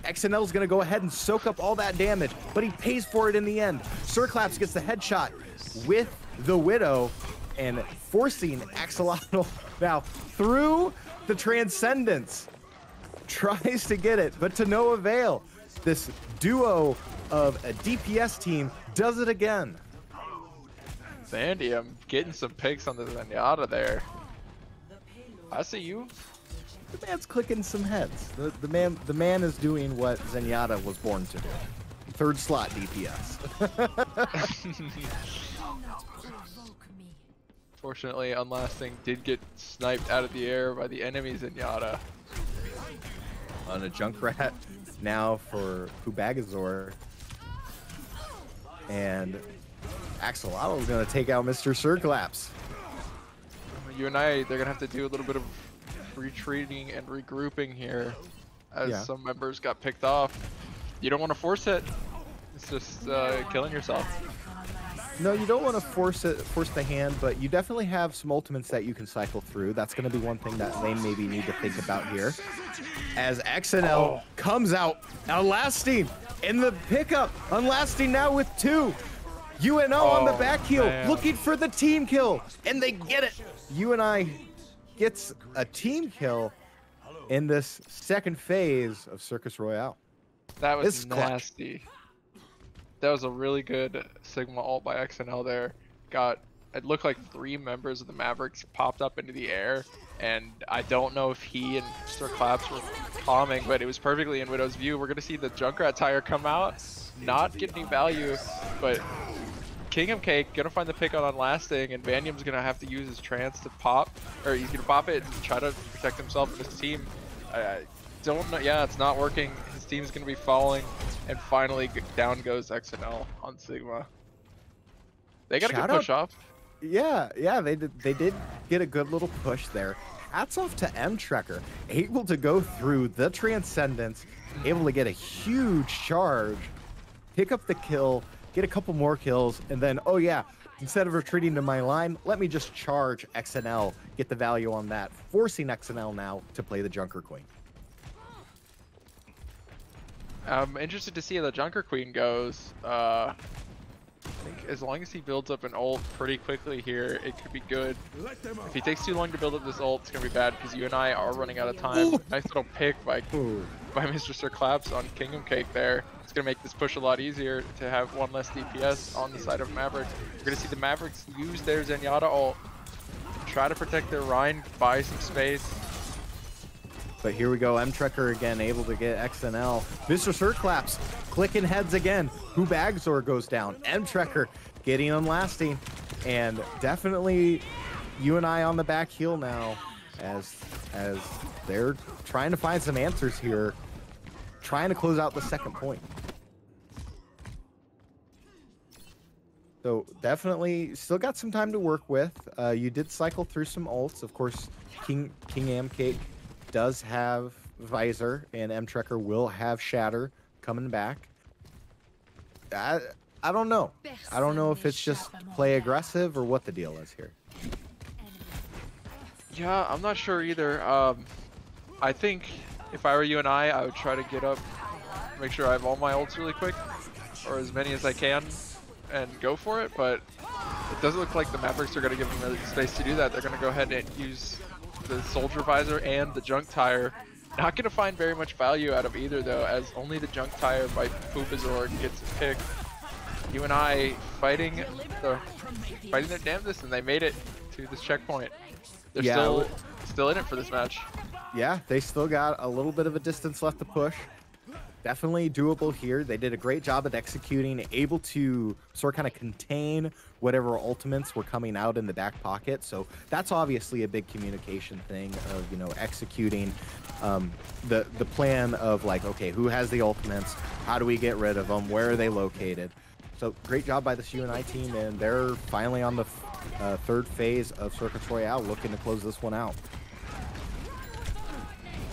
XNL is going to go ahead and soak up all that damage, but he pays for it in the end. Sirclaps gets the headshot with the Widow and forcing Axolotl now through the Transcendence. Tries to get it, but to no avail. This duo of a DPS team does it again. Vandium getting some picks on the Zenyatta there. I see you. The man's clicking some heads. The man is doing what Zenyatta was born to do. Third slot DPS. Fortunately, Unlasting did get sniped out of the air by the enemy Zenyatta. On a Junkrat now for Kubagazor. And Axolotl is going to take out Mr. Sirclaps. UNI, they're going to have to do a little bit of retreating and regrouping here as some members got picked off. You don't want to force it. It's just killing yourself. No, you don't want to force the hand, but you definitely have some ultimates that you can cycle through. That's going to be one thing that lane maybe need to think about here. As XNL comes out, Unlasting in the pickup. Unlasting now with 2. UNO on the back heel, looking for the team kill, and they get it. UNI gets a team kill in this second phase of Circus Royale. That was nasty. That was a really good Sigma ult by XNL there. It looked like 3 members of the Mavericks popped up into the air, and I don't know if he and Sirclaps were calming, but it was perfectly in Widow's view. We're going to see the Junkrat tire come out, not get any value, but Kingdom Cake gonna find the pick on Unlasting, and Vandium's gonna have to use his trance to pop, or he's gonna pop it and try to protect himself and his team. Don't know. Yeah, it's not working. His team's gonna be falling, and finally down goes XNL on Sigma. They got a good push off. Yeah, they did get a good little push there. Hats off to M-Trekker, able to go through the Transcendence, able to get a huge charge, pick up the kill, get a couple more kills, and then, oh yeah, instead of retreating to my line, let me just charge XNL, get the value on that, forcing XNL now to play the Junker Queen. I'm interested to see how the Junker Queen goes. I think as long as he builds up an ult pretty quickly here, it could be good. If he takes too long to build up this ult, it's going to be bad because UNI are running out of time. Ooh. Nice little pick by Mr. Sirclaps on Kingdom Cake there. It's going to make this push a lot easier to have one less DPS on the side of Mavericks. We're going to see the Mavericks use their Zenyatta ult, try to protect their Rhine, buy some space. But here we go, M-Trekker again, able to get XNL. Mr. Sirclaps clicking heads again. Kubagazor goes down. M-Trekker getting Unlasting. And definitely UNI on the back heel now as they're trying to find some answers here. Trying to close out the second point. So definitely still got some time to work with. You did cycle through some ults. Of course, King Amcake does have Visor, and M-Trekker will have Shatter coming back. I don't know. I don't know if it's just play aggressive or what the deal is here. Yeah, I'm not sure either. I think if I were UNI, I would try to get up, make sure I have all my ults really quick, or as many as I can, and go for it, but it doesn't look like the Mavericks are going to give them the space to do that. They're going to go ahead and use the Soldier Visor and the Junk Tire. Not going to find very much value out of either, though, as only the Junk Tire by Poopazor gets a pick. UNI fighting their damnedest, and they made it to this checkpoint. They're still in it for this match. Yeah, they still got a little bit of a distance left to push. Definitely doable here. They did a great job at executing, able to sort of kind of contain whatever ultimates were coming out in the back pocket. So that's obviously a big communication thing of, you know, executing the plan of like, okay, who has the ultimates? How do we get rid of them? Where are they located? So great job by this UNI team, and they're finally on the third phase of Circus Royale, looking to close this one out.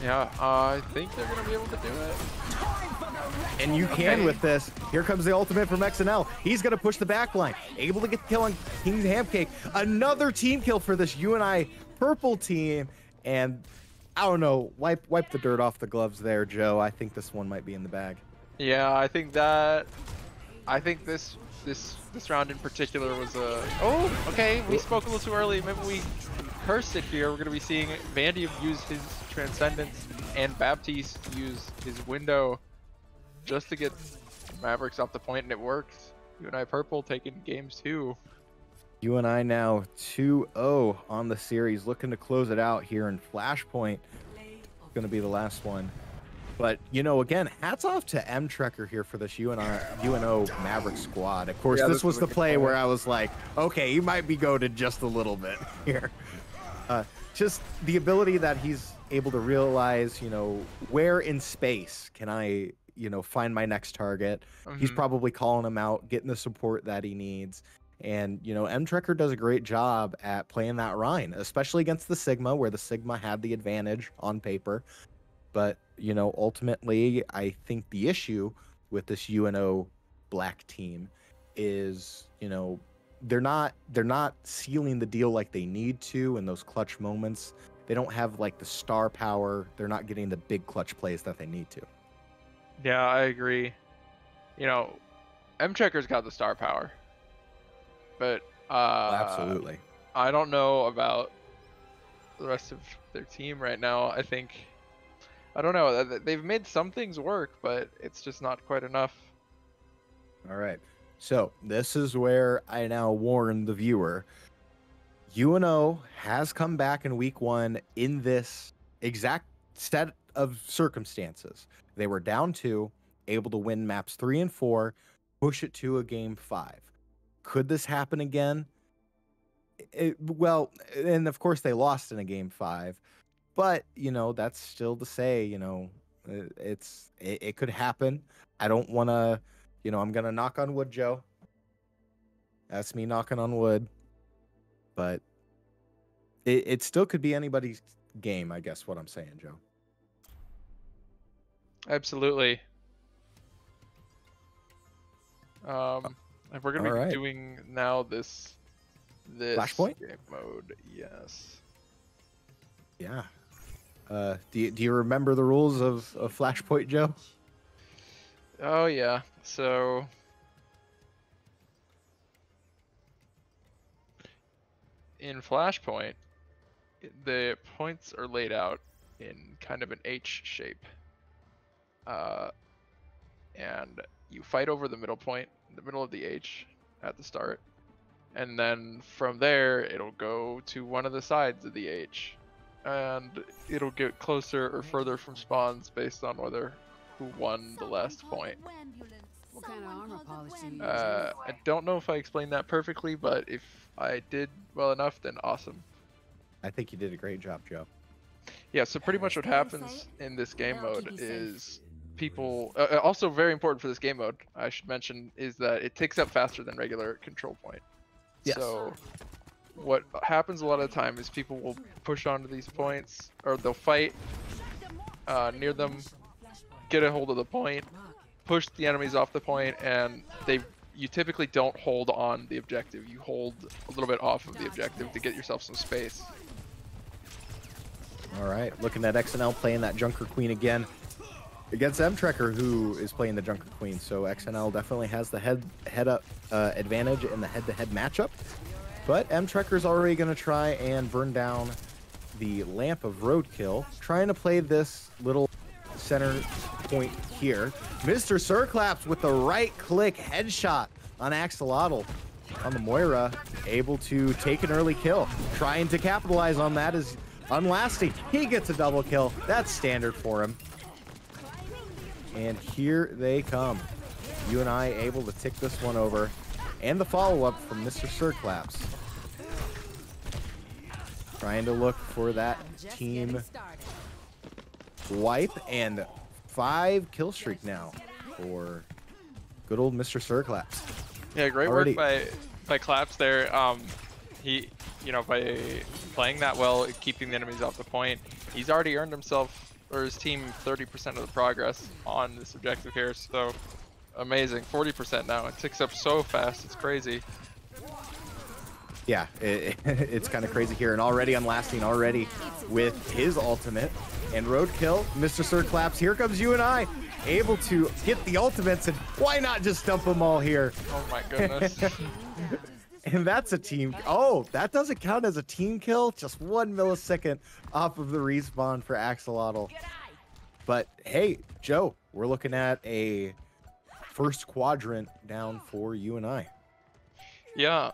Yeah, I think they're gonna be able to do it. And you can with this. Here comes the ultimate from XNL. He's going to push the back line. Able to get the kill on King's Hamcake. Another team kill for this UNI purple team. And I don't know, wipe the dirt off the gloves there, Joe. I think this one might be in the bag. Yeah, I think this round in particular was a... Oh, okay, we spoke a little too early. Maybe we cursed it here. We're going to be seeing Vandy use his Transcendence and Baptiste use his window just to get Mavericks off the point, and it works. UNI Purple taking games 2. UNI now 2-0 on the series, looking to close it out here in Flashpoint. Going to be the last one. But, you know, again, hats off to M-Trekker here for this UNO Maverick squad. Of course, this was the play where I was like, okay, he might be goated just a little bit here. Just the ability that he's able to realize, you know, where in space can I, you know, find my next target. He's probably calling him out, getting the support that he needs. And, you know, M-Trekker does a great job at playing that Rhine, especially against the Sigma, where the Sigma had the advantage on paper. But, you know, ultimately, I think the issue with this UNO black team is, you know, they're not sealing the deal like they need to in those clutch moments. They don't have like the star power. They're not getting the big clutch plays that they need to. Yeah, I agree. You know, M-Trekker's got the star power. But Absolutely. I don't know about the rest of their team right now. I don't know. They've made some things work, but it's just not quite enough. All right. So this is where I now warn the viewer. UNO has come back in week 1 in this exact set of circumstances. They were down 2, able to win maps 3 and 4, push it to a game 5. Could this happen again? Well, and of course they lost in a game 5, but you know, that's still to say, you know, it could happen. I don't want to, you know, I'm going to knock on wood, Joe. That's me knocking on wood. But it still could be anybody's game, I guess what I'm saying, Joe. Absolutely. And we're gonna be doing now this Flashpoint game mode. Yes. Yeah. Do you remember the rules of Flashpoint, Joe? Oh yeah. So in Flashpoint, the points are laid out in kind of an H shape. And you fight over the middle point, the middle of the H at the start. And then from there, it'll go to one of the sides of the H. And it'll get closer or further from spawns based on who won the last point. What kind of armor polish do you use? I don't know if I explained that perfectly, but if I did well enough, then awesome. I think you did a great job, Joe. Yeah, so pretty much what happens in this game mode is people... also very important for this game mode, I should mention, is that it ticks up faster than regular control point. Yes. So what happens a lot of the time is people will push onto these points, or they'll fight near them, get a hold of the point, push the enemies off the point, and you typically don't hold on the objective. You hold a little bit off of the objective to get yourself some space. All right, looking at XNL playing that Junker Queen again against M-Trekker, who is playing the Junker Queen. So XNL definitely has the head-up advantage in the head-to-head matchup. But M-Trekker's already going to try and burn down the Lamp of Roadkill, trying to play this little center point here. Mr. Circlaps with the right-click headshot on Axolotl on the Moira, able to take an early kill. Trying to capitalize on that is Unlasting. He gets a double kill. That's standard for him. And here they come. UNI able to tick this one over. And the follow-up from Mr. Circlaps. Trying to look for that team wipe, and 5 kill streak now for good old Mr. Circlaps. Yeah, great Already. work by Claps there. He, by playing that well, keeping the enemies off the point, he's already earned himself or his team 30% of the progress on this objective here. So amazing, 40% now. It ticks up so fast, it's crazy. Yeah, it's kind of crazy here, and already unlasting already with his ultimate. And roadkill, Mr. Sir Claps, here comes UNI, able to get the ultimates, and why not just dump them all here? Oh my goodness. And that's a team. Oh, that doesn't count as a team kill. Just 1 millisecond off of the respawn for Axolotl. But hey, Joe, we're looking at a first quadrant down for UNI. Yeah,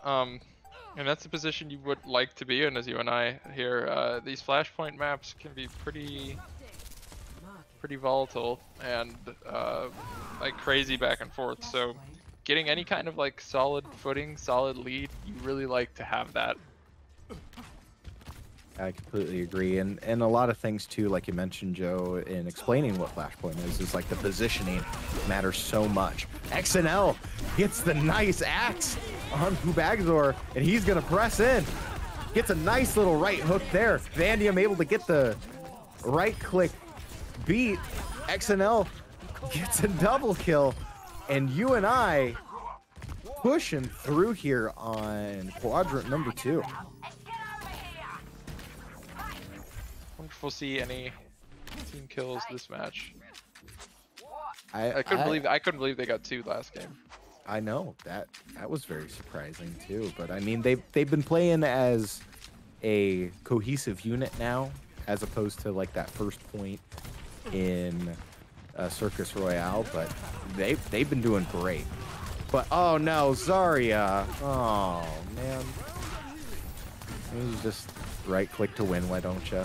and that's the position you would like to be in as UNI here. These flashpoint maps can be pretty volatile and like crazy back and forth. So getting any kind of like solid footing, solid lead, you really like to have that. I completely agree, and a lot of things too, like you mentioned, Joe, in explaining what flashpoint is like the positioning matters so much. XNL gets the nice axe on Hubagzor, and he's gonna press in. Gets a nice little right hook there. Vandium able to get the right click beat. XNL gets a double kill, and UNI pushing through here on quadrant number 2. Wonder if we'll see any team kills this match. I couldn't believe they got 2 last game. I know that was very surprising too, but I mean they've been playing as a cohesive unit now, as opposed to like that first point in Circus Royale. But they've been doing great. But oh no, Zarya! Oh man, you just right click to win. Why don't you?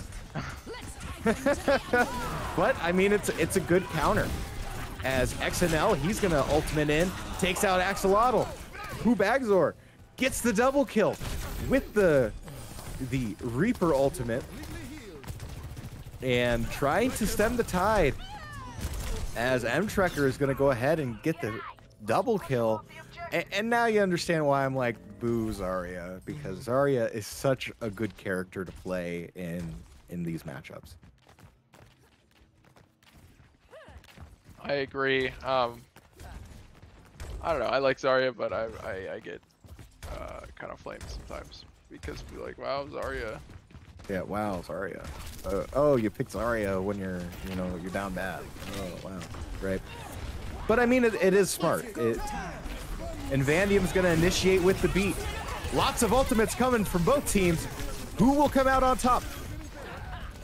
But I mean it's a good counter. As XNL, he's gonna ultimate in, takes out Axolotl. Hubagzor gets the double kill with the Reaper ultimate, and trying to stem the tide. As M-Trekker is gonna go ahead and get the double kill, and now you understand why I'm like boo Zarya, because Zarya is such a good character to play in these matchups. I agree. I don't know. I like Zarya, but I get kind of flamed sometimes because we like, wow, Zarya. Yeah, wow, Zarya. Oh, you picked Zarya when you're down bad. Oh, wow, right. But I mean, it is smart. And Vandium's gonna initiate with the beat. Lots of ultimates coming from both teams. Who will come out on top?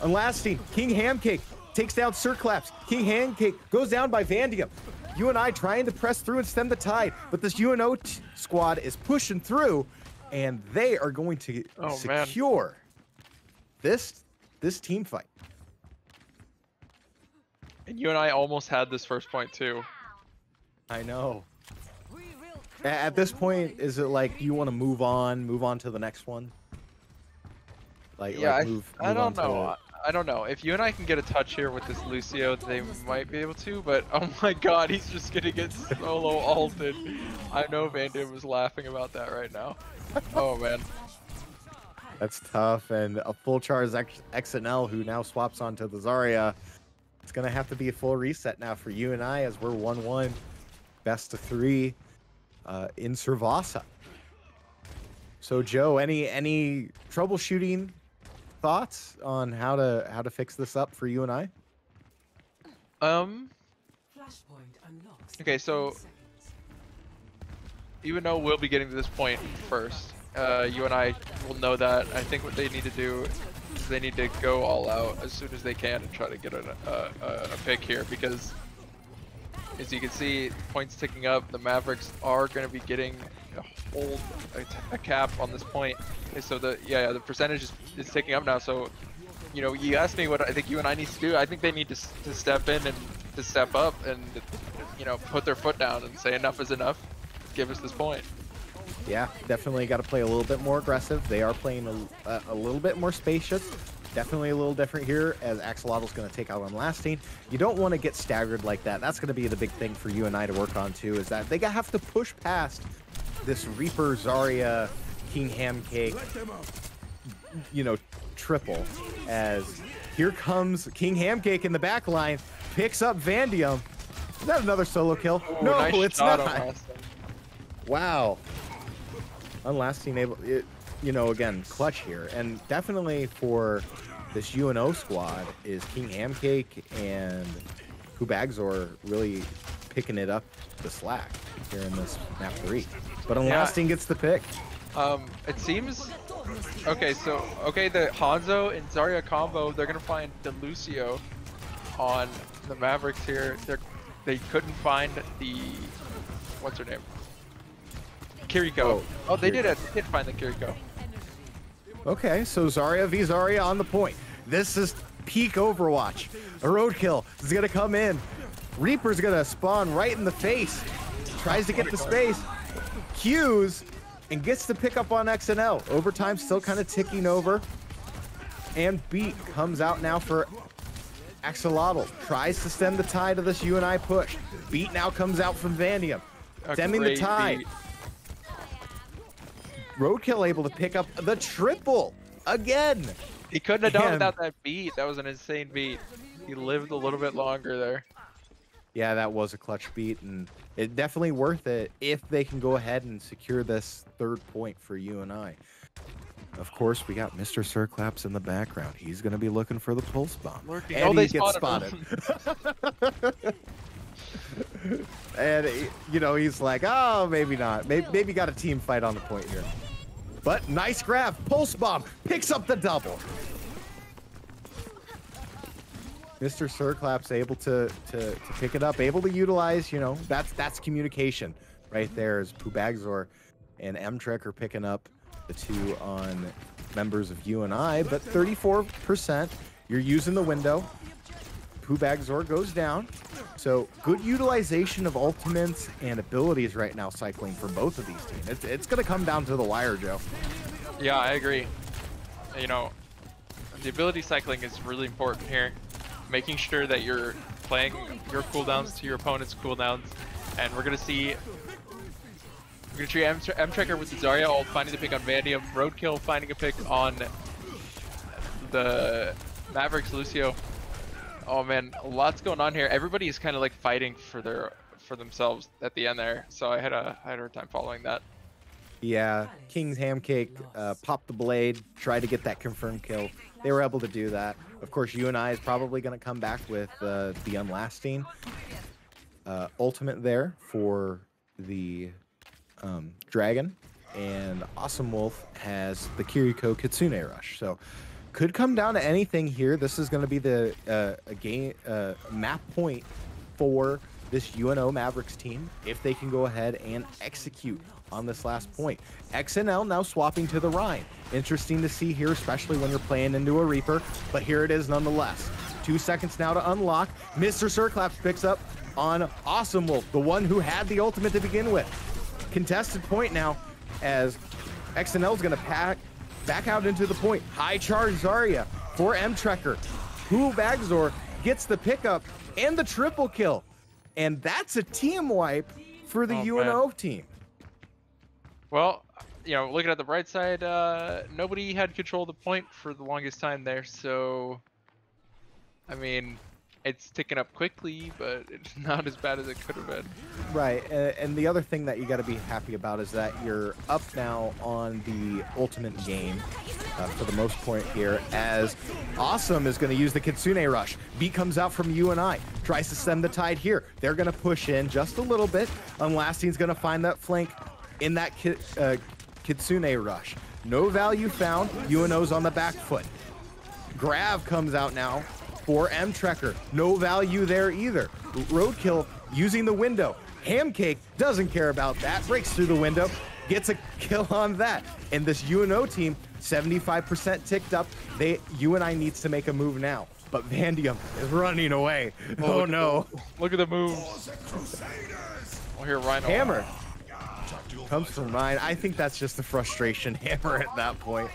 Unlasting, King Hamcake takes down Sir Claps. King Hamcake goes down by Vandium. UNI trying to press through and stem the tide, but this UNO squad is pushing through, and they are going to secure this team fight. And UNI almost had this first point too. I know. At this point, is it like you want to move on to the next one? Move I don't on know. I don't know. If UNI can get a touch here with this Lucio, they might be able to, but oh my god, he's just gonna get solo ulted. I know Vandium was laughing about that right now. Oh man. That's tough, and a full charge XNL who now swaps onto the Zarya. It's gonna have to be a full reset now for UNI as we're 1-1, best of 3 in Servasa. So Joe, any troubleshooting thoughts on how to fix this up for UNI? Okay, so even though we'll be getting to this point first, UNI will know that. I think what they need to do is they need to go all out as soon as they can and try to get a pick here, because as you can see, points ticking up. The Mavericks are going to be getting a cap on this point. So the percentage is ticking up now. So you asked me what I think UNI needs to do. I think they need to step in and to step up and put their foot down and say enough is enough. Give us this point. Yeah, definitely got to play a little bit more aggressive. They are playing a little bit more spacious, definitely a little different here as Axolotl's going to take out Unlasting. You don't want to get staggered like that. That's going to be the big thing for UNI to work on too, is that they have to push past this Reaper, Zarya, King Hamcake, you know, triple, as here comes King Hamcake in the back line, picks up Vandium. Is that another solo kill? Ooh, No, nice it's shot not. on Unlasting. Wow. Unlasting able, you know, again, clutch here. And definitely for this UNO squad is King Hamcake and Kubagzor really picking it up the slack here in this map 3. But Unlasting gets the pick. It seems okay. So the Hanzo and Zarya combo, they're gonna find the Lucio on the Mavericks here. They couldn't find the what's her name? Kiriko. Oh, they did find the Kiriko. Okay, so Zarya v Zarya on the point. This is peak Overwatch. A roadkill is gonna come in. Reaper's gonna spawn right in the face. Tries to get the space. Q's and gets the pick up on XNL. Overtime still kind of ticking over. And Beat comes out now for Axolotl. Tries to stem the tide of this UNI push. Beat now comes out from Vandium. Stemming the tide. Beat. Roadkill able to pick up the triple again. He couldn't have done And- without that beat. That was an insane beat. He lived a little bit longer there. Yeah, that was a clutch beat, and it definitely worth it if they can go ahead and secure this 3rd point for UNI. Of course, we got Mr. Sirclaps in the background. He's going to be looking for the pulse bomb. Lurking. And They he gets spotted spotted. And, you know, he's like, oh, maybe not. Maybe got a team fight on the point here. But nice grab. Pulse bomb picks up the double. Mr. Sirclaps able to pick it up, able to utilize, you know, that's communication right there as Kubagzor and M-Trek are picking up the 2 on members of UNI, but 34%, you're using the window. Kubagzor goes down. So good utilization of ultimates and abilities right now cycling for both of these teams. It's going to come down to the wire, Joe. Yeah, I agree. You know, the ability cycling is really important here. Making sure that you're playing your cooldowns to your opponent's cooldowns. And we're going to see M-Trekker with the Zarya ult finding the pick on Vandium. Roadkill finding a pick on the Mavericks Lucio. Oh man, lots going on here. Everybody is kind of like fighting for themselves at the end there. So I had a hard time following that. Yeah, King's Hamcake popped the blade, tried to get that confirmed kill. They were able to do that. Of course, UNI is probably going to come back with the Unlasting ultimate there for the Dragon. And Awesome Wolf has the Kiriko Kitsune Rush. So could come down to anything here. This is going to be the map point for this UNO Mavericks team if they can go ahead and execute on this last point. XNL now swapping to the Rhine. Interesting to see here, especially when you're playing into a Reaper, but here it is nonetheless. 2 seconds now to unlock. Mr. Sirclaps picks up on Awesome Wolf, the one who had the ultimate to begin with. Contested point now as XNL is going to back out into the point. High charge Zarya for M-Trekker. Kubagzor gets the pickup and the triple kill. And that's a team wipe for the UNO team. Well, you know, looking at the bright side, nobody had control of the point for the longest time there. So, I mean, it's ticking up quickly, but it's not as bad as it could have been. Right, and the other thing that you got to be happy about is that you're up now on the ultimate game for the most point here, as Awesome is going to use the Kitsune Rush. Beat comes out from UNI, tries to stem the tide here. They're going to push in just a little bit. Unlasting's going to find that flank in that Kitsune Rush. No value found. UNO's on the back foot. Grav comes out now for M-Trekker. No value there either. Roadkill using the window. Hamcake doesn't care about that. Breaks through the window. Gets a kill on that. And this UNO team, 75% ticked up. UNI needs to make a move now. But Vandium is running away. Oh no. Look at the moves. We'll hear Rhino. Hammer comes from Ryan. I think that's just the frustration hammer at that point.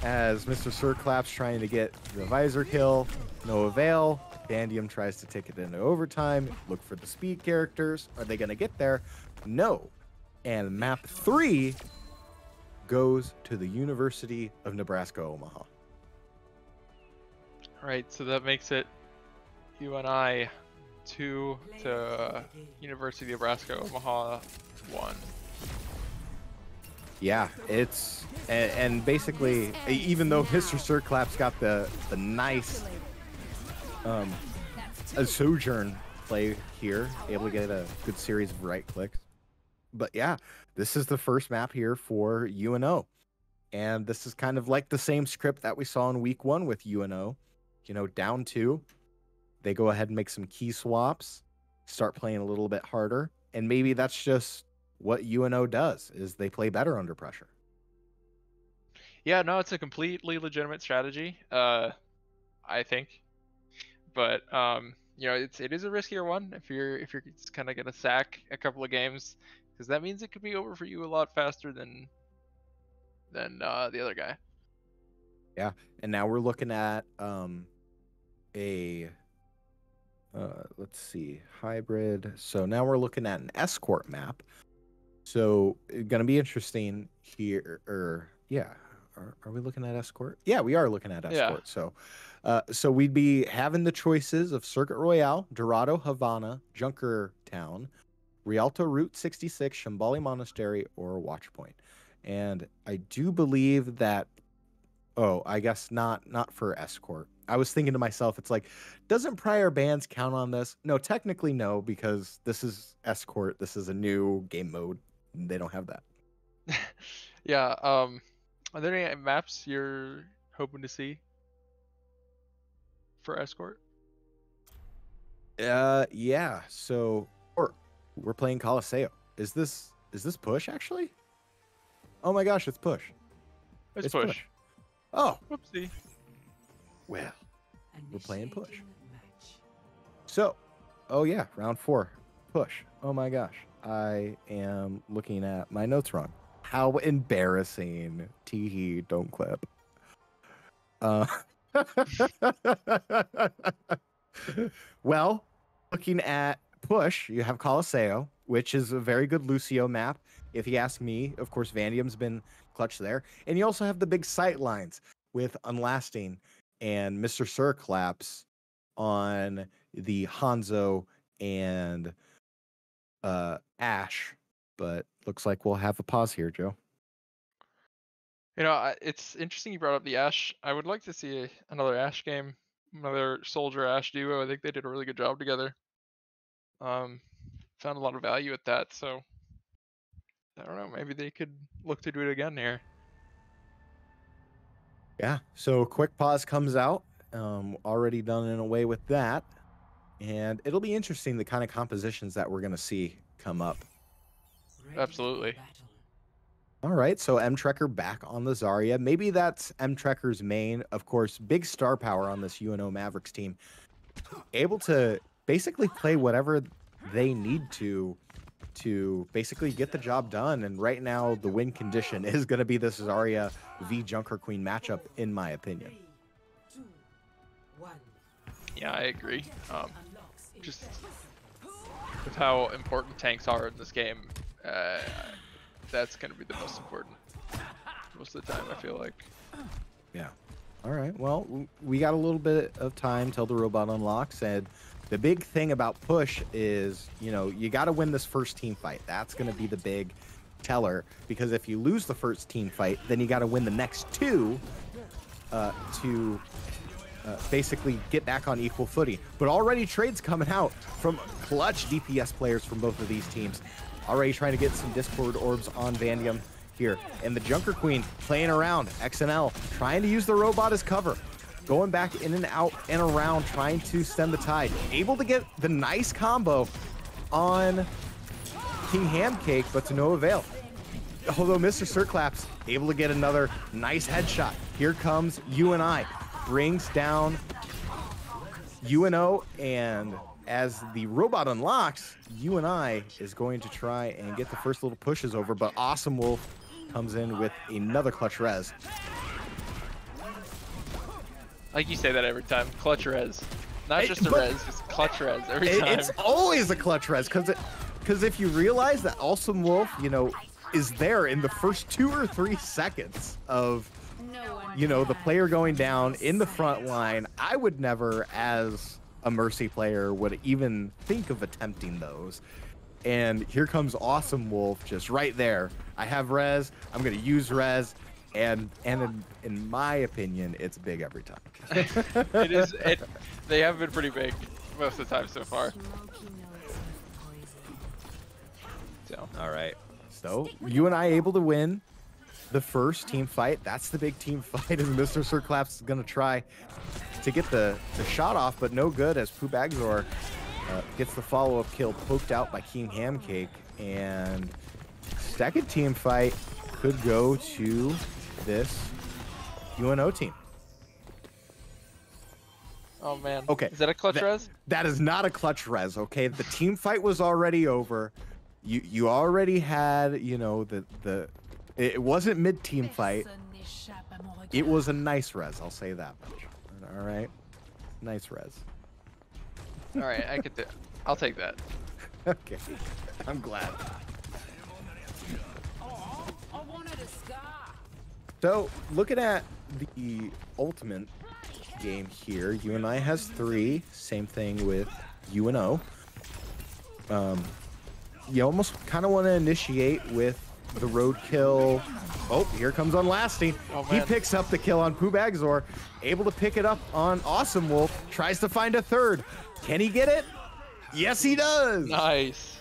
as Mr. Sirclaps trying to get the visor kill. No avail. Bandium tries to take it into overtime. Look for the speed characters. Are they going to get there? No. And map 3 goes to the University of Nebraska Omaha. All right, so that makes it UNI 2 to University of Nebraska Omaha 1. Yeah, it's and basically, even though Mr. Sirclaps got the nice a sojourn play here, able to get a good series of right clicks. But yeah, this is the first map here for UNO. And this is kind of like the same script that we saw in week 1 with UNO. You know, down 2, they go ahead and make some key swaps, start playing a little bit harder. And maybe that's just what UNO does, is they play better under pressure. Yeah, no, it's a completely legitimate strategy, I think. But you know, it is a riskier one if you're just kind of gonna sack a couple of games, because that means it could be over for you a lot faster than the other guy. Yeah, and now we're looking at let's see, hybrid. So now we're looking at an escort map. So gonna be interesting here. Or yeah, are we looking at escort? Yeah, we are looking at escort. Yeah. So we'd be having the choices of Circuit Royale, Dorado, Havana, Junkertown, Rialto Route 66, Shambali Monastery, or Watchpoint. And I do believe that. Oh, I guess not for escort. I was thinking to myself, it's like, doesn't prior bans count on this? No, technically no, because this is escort. This is a new game mode. They don't have that. Yeah. Are there any maps you're hoping to see for escort? Yeah. So, or we're playing Coliseo. Is this push actually? Oh my gosh, it's push. It's push. Oh, whoopsie. Well, we're playing push. So, oh yeah, round 4, push. Oh my gosh, I am looking at my notes wrong. How embarrassing. Teehee, don't clip. Well, looking at push, you have Coliseo, which is a very good Lucio map. If you ask me, of course, Vandium's been clutch there. And you also have the big sight lines with Unlasting and Mr. Sirclaps on the Hanzo and Ash. But looks like we'll have a pause here, Joe. You know, it's interesting you brought up the Ash. I would like to see another Ash game, another Soldier Ash duo. I think they did a really good job together. Found a lot of value at that, so I don't know, maybe they could look to do it again here. Yeah, so quick pause comes out. Already done in a way with that. And it'll be interesting the kind of compositions that we're going to see come up. Absolutely. All right, so M-Trekker back on the Zarya. Maybe that's M-Trekker's main. Of course, big star power on this UNO Mavericks team. Able to basically play whatever they need to basically get the job done. And right now, the win condition is going to be this Zarya v Junker Queen matchup, in my opinion. 3, 2, 1. Yeah, I agree. Just with how important tanks are in this game, that's going to be the most important most of the time, I feel like. Yeah. All right. Well, we got a little bit of time till the robot unlocks, and the big thing about push is, you know, you got to win this first team fight. That's going to be the big teller, because if you lose the first team fight, then you got to win the next 2 to basically get back on equal footing. But already trades coming out from clutch DPS players from both of these teams. Already trying to get some Discord orbs on Vandium here. And the Junker Queen playing around. XNL trying to use the robot as cover. Going back in and out and around, trying to stem the tide. Able to get the nice combo on King Hamcake, but to no avail. Although Mr. Sirclaps able to get another nice headshot. Here comes UNI. Brings down UNO, and as the robot unlocks, UNI is going to try and get the first little pushes over, but Awesome Wolf comes in with another clutch res. Like you say that every time. Clutch res. Not just a but res, just clutch res every time. It's always a clutch res because if you realize that Awesome Wolf, you know, is there in the first 2 or 3 seconds of, you know, the player going down in the front line, I would never, as a Mercy player, would even think of attempting those. And here comes Awesome Wolf just right there. I have res. I'm gonna use res, and in my opinion, it's big every time. It is. They have been pretty big most of the time so far. So. All right. So UNI able to win the first team fight. That's the big team fight, as Mr. Sirclaps is gonna try to get the shot off, but no good as Pubagzor gets the follow-up kill poked out by King Hamcake, and second team fight could go to this UNO team. Oh man. Okay. Is that a clutch res? That is not a clutch res. Okay, the team fight was already over. You already had, you know, it wasn't mid-team fight. It was a nice res. I'll say that much. All right, nice res. All right, I'll take that. Okay, I'm glad. So, looking at the ultimate game here, UNI has 3. Same thing with UNO. You almost kind of want to initiate with the roadkill. Oh, here comes Unlasting. Oh, he picks up the kill on Pubagzor, able to pick it up on Awesome Wolf, tries to find a third. Can he get it? Yes, he does. Nice.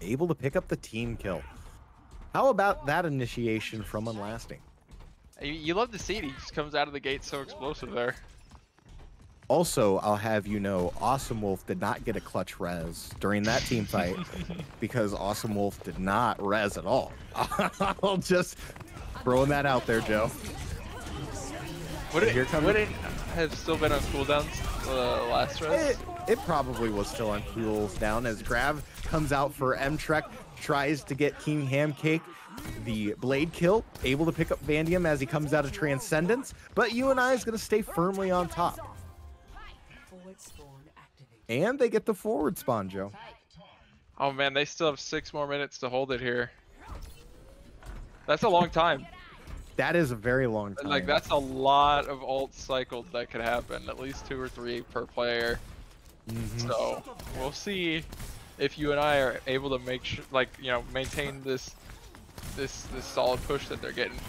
Able to pick up the team kill. How about that initiation from Unlasting? You love to see it. He just comes out of the gate so explosive there. Also, I'll have you know, Awesome Wolf did not get a clutch res during that team fight because Awesome Wolf did not res at all. I'll just throwing that out there, Joe. Would it have still been on cooldowns the last res? It probably was still on cooldown as Grav comes out for M-Trek, tries to get King Hamcake the blade kill, able to pick up Vandium as he comes out of Transcendence, but UNI is going to stay firmly on top. And they get the forward spawn, Joe. Oh man, they still have 6 more minutes to hold it here. That's a long time. That is a very long time. Like, that's a lot of ult cycles that could happen. At least 2 or 3 per player. So we'll see if you and I are able to make sure, like, you know, maintain this solid push that they're getting.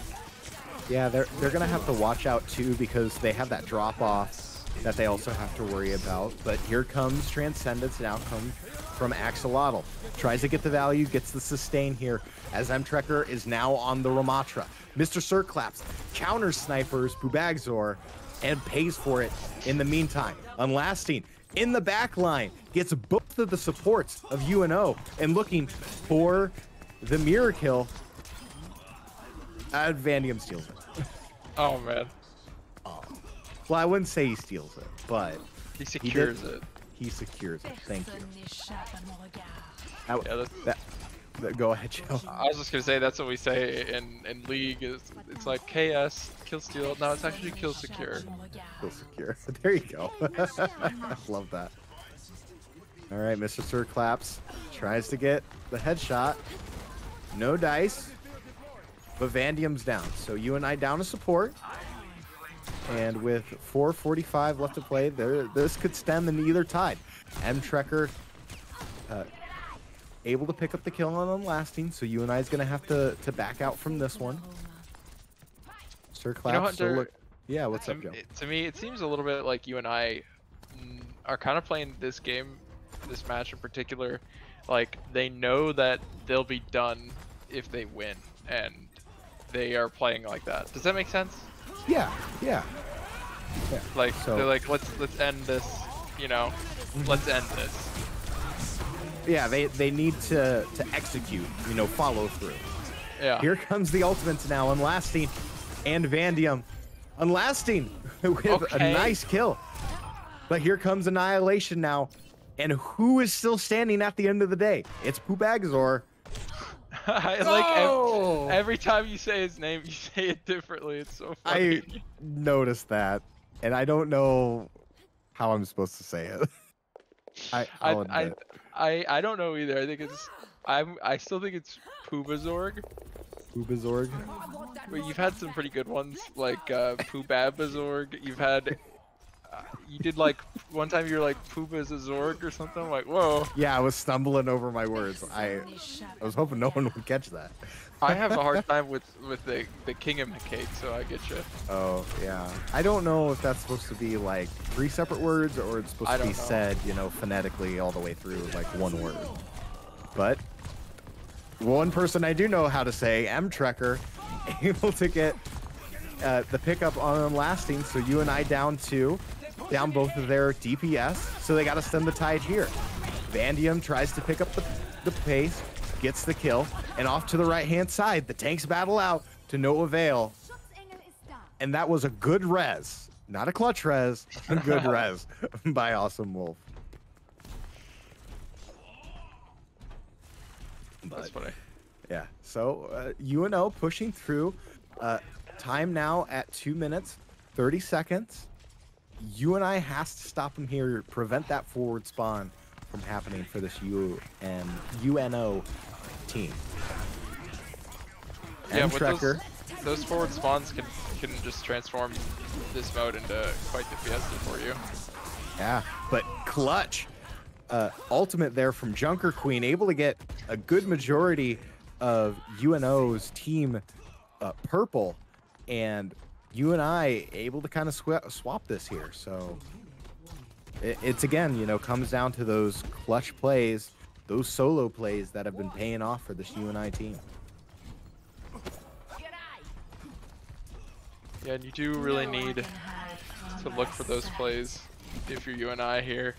Yeah, they're gonna have to watch out too because they have that drop off that they also have to worry about. But here comes Transcendence, an outcome from Axolotl. Tries to get the value, gets the sustain here as M-Trekker is now on the Ramatra. Mr. Sirclaps counter snipers Pubagzor and pays for it in the meantime. Unlasting in the back line gets both of the supports of UNO and looking for the mirror kill. Vandium steals it. Oh man. Well, I wouldn't say he steals it, but he secures it. He secures it. Thank you. Go ahead, Joe. I was just gonna say that's what we say in League. It's like KS, kill steal. No, it's actually kill secure. Kill secure. There you go. Love that. All right, Mr. Sirclaps tries to get the headshot. No dice, but Vandium's down. So UNI down to support. And with 4:45 left to play, this could stem in either tide. M-Trekker able to pick up the kill on Unlasting, so UNI is going to have to back out from this one. Sirclaps, you know, yeah, what's up, Joe? To me, it seems a little bit like UNI are kind of playing this game, this match in particular, like they know that they'll be done if they win, and they are playing like that. Does that make sense? Yeah. Like, so they're like, let's end this, you know, let's end this. Yeah, they need to execute, you know, follow through. Yeah. Here comes the ultimates now, Unlasting and Vandium. Unlasting with a nice kill. But here comes Annihilation now. And who is still standing at the end of the day? It's Pubagzor. I like every time you say his name, you say it differently. It's so funny. I noticed that, and I don't know how I'm supposed to say it. I'll admit. I don't know either. I think it's I still think it's Pubazorg. Ubazorg. But you've had some pretty good ones like Pubabazorg. You've had you did like one time you were like Pubazorg or something. I'm like, whoa. Yeah, I was stumbling over my words. I was hoping no one would catch that. I have a hard time with the King of Cake, so I get you. Oh yeah, I don't know if that's supposed to be like 3 separate words or it's supposed to be said, you know, phonetically all the way through like one word. But one person I do know how to say, M-Trekker, able to get the pickup on Lasting. So UNI down 2, down both of their DPS. So they got to stem the tide here. Vandium tries to pick up the pace, gets the kill, and off to the right-hand side. The tanks battle out to no avail. And that was a good res. Not a clutch res, a good res by Awesome Wolf. That's funny. Yeah, so UNO pushing through. Time now at 2 minutes, 30 seconds. UNI has to stop him here, prevent that forward spawn from happening for this UNO team. Yeah, and with Trekker. those forward spawns can just transform this mode into quite the fiesta for you. Yeah, but clutch. Ultimate there from Junker Queen, able to get a good majority of UNO's team purple, and UNI able to kind of swap this here. So it's again, you know, comes down to those clutch plays, those solo plays that have been paying off for this UNI team. Yeah, and you do really need to look for those plays if you're UNI here.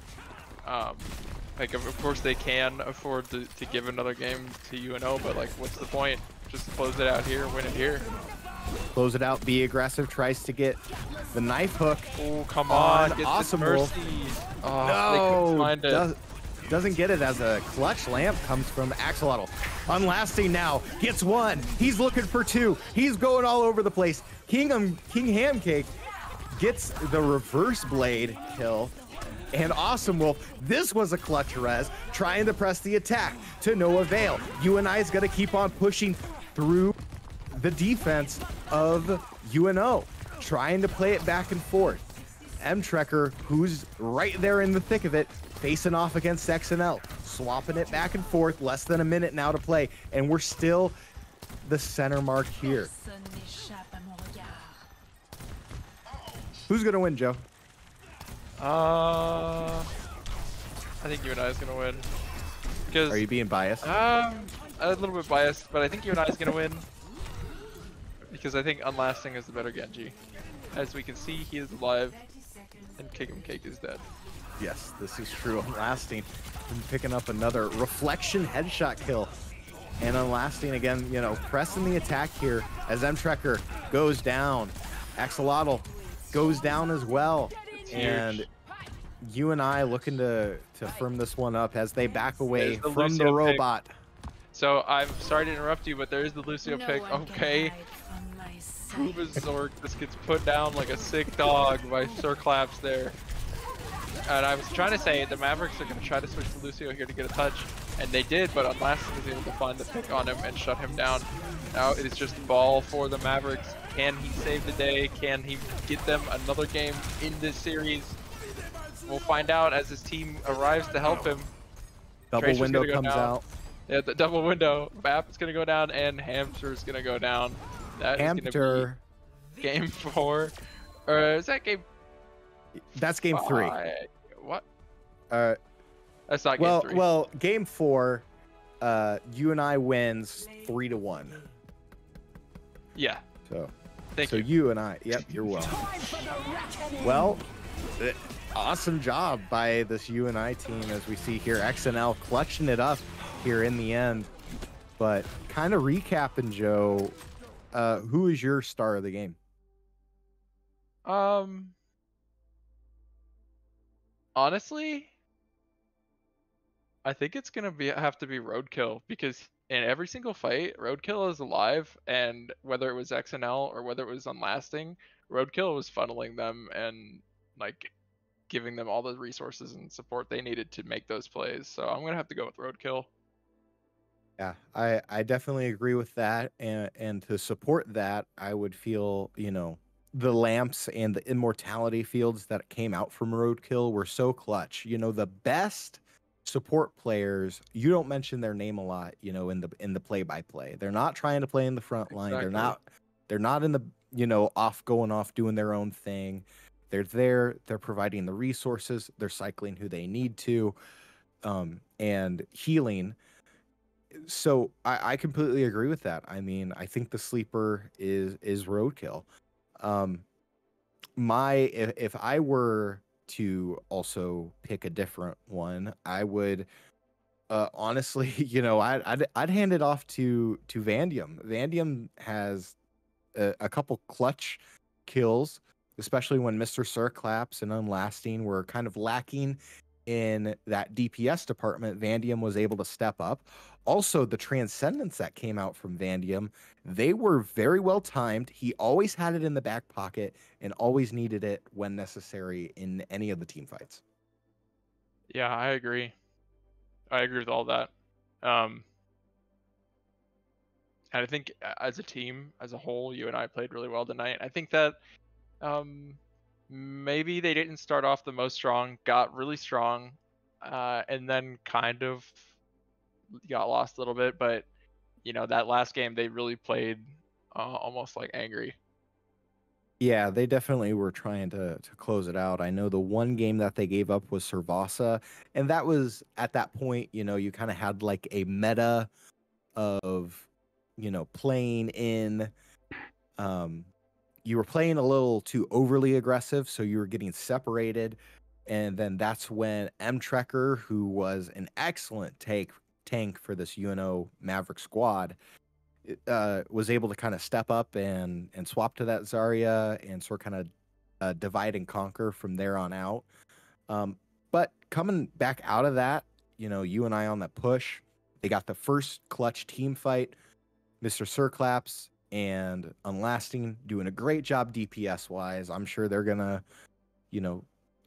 Like, of course they can afford to give another game to UNO, but like, what's the point? Just close it out here, win it here. Close it out, be aggressive, tries to get the knife hook. Oh, come on, get Awesome this mercy. Oh, no, doesn't get it as a clutch lamp comes from Axolotl. Unlasting now, gets 1. He's looking for 2. He's going all over the place. King Hamcake gets the reverse blade kill. And Awesome Wolf, this was a clutch res, trying to press the attack to no avail. UNI is going to keep on pushing through the defense of UNO, trying to play it back and forth. M-Trekker, who's right there in the thick of it, facing off against XNL, swapping it back and forth, less than a minute now to play, and we're still the center mark here. Who's going to win, Joe? I think UNI is gonna win. Because Are you being biased? A little bit biased, but I think UNI is gonna win because I think Unlasting is the better Genji. As we can see, he is alive, and King Cake is dead. Yes, this is true. Unlasting picking up another reflection headshot kill, and Unlasting again, you know, pressing the attack here as M-Trekker goes down. Axolotl goes down as well. And UNI looking to firm this one up as they back away from the robot. So I'm sorry to interrupt you, but there is the Lucio pick. Okay. Zorg just gets put down like a sick dog by Sir Claps there. And I was trying to say the Mavericks are going to try to switch to Lucio here to get a touch. And they did, but Unlasting was able to find the pick on him and shut him down. Now it is just ball for the Mavericks. Can he save the day? Can he get them another game in this series? We'll find out as his team arrives to help him. Double window comes out. Yeah, the double window. Bap is going to go down, and Hamster is going to go down. That is going to be game 4. Or is that game? That's game 3. What? That's not game 3. Well, game 4, UNI wins 3-1. Yeah. So, Thank you. UNI, yep, you're welcome. Well, awesome job by this UNI team as we see here. XNL clutching it up here in the end. But kind of recapping, Joe, who is your star of the game? Honestly, I think it's gonna have to be Roadkill because in every single fight, Roadkill is alive, and whether it was XNL or whether it was Unlasting, Roadkill was funneling them and like giving them all the resources and support they needed to make those plays. So I'm gonna have to go with Roadkill. Yeah, I definitely agree with that, and to support that, I would feel, the lamps and the immortality fields that came out from Roadkill were so clutch. The best support players, you don't mention their name a lot, in the play by play. They're not trying to play in the front line. Exactly. They're not in the, going off doing their own thing. They're there, they're providing the resources, they're cycling who they need to, and healing. So I completely agree with that. I mean, I think the sleeper is Roadkill. Um, if I were to also pick a different one, I would honestly, I'd hand it off to Vandium. Vandium has a couple clutch kills, especially when Mr. Circlaps and Unlasting were kind of lacking in that DPS department. Vandium was able to step up. Also, the transcendence that came out from Vandium, they were very well timed. He always had it in the back pocket and always needed it when necessary in any of the team fights. Yeah, I agree. I agree with all that. And I think as a team, as a whole, UNI played really well tonight. I think that maybe they didn't start off the most strong, got really strong, and then kind of got lost a little bit. But that last game they really played almost like angry. Yeah, they definitely were trying to close it out. I know the one game that they gave up was Servasa, and that was at that point, you kind of had like a meta of, playing in, you were playing a little too overly aggressive, so you were getting separated. And then that's when M Trekker, who was an excellent tank for this UNO Maverick squad, was able to kind of step up and swap to that Zarya and sort of kind of divide and conquer from there on out. But coming back out of that, UNI on that push, they got the first clutch team fight. Mr. Circlaps and Unlasting doing a great job DPS wise. I'm sure they're gonna,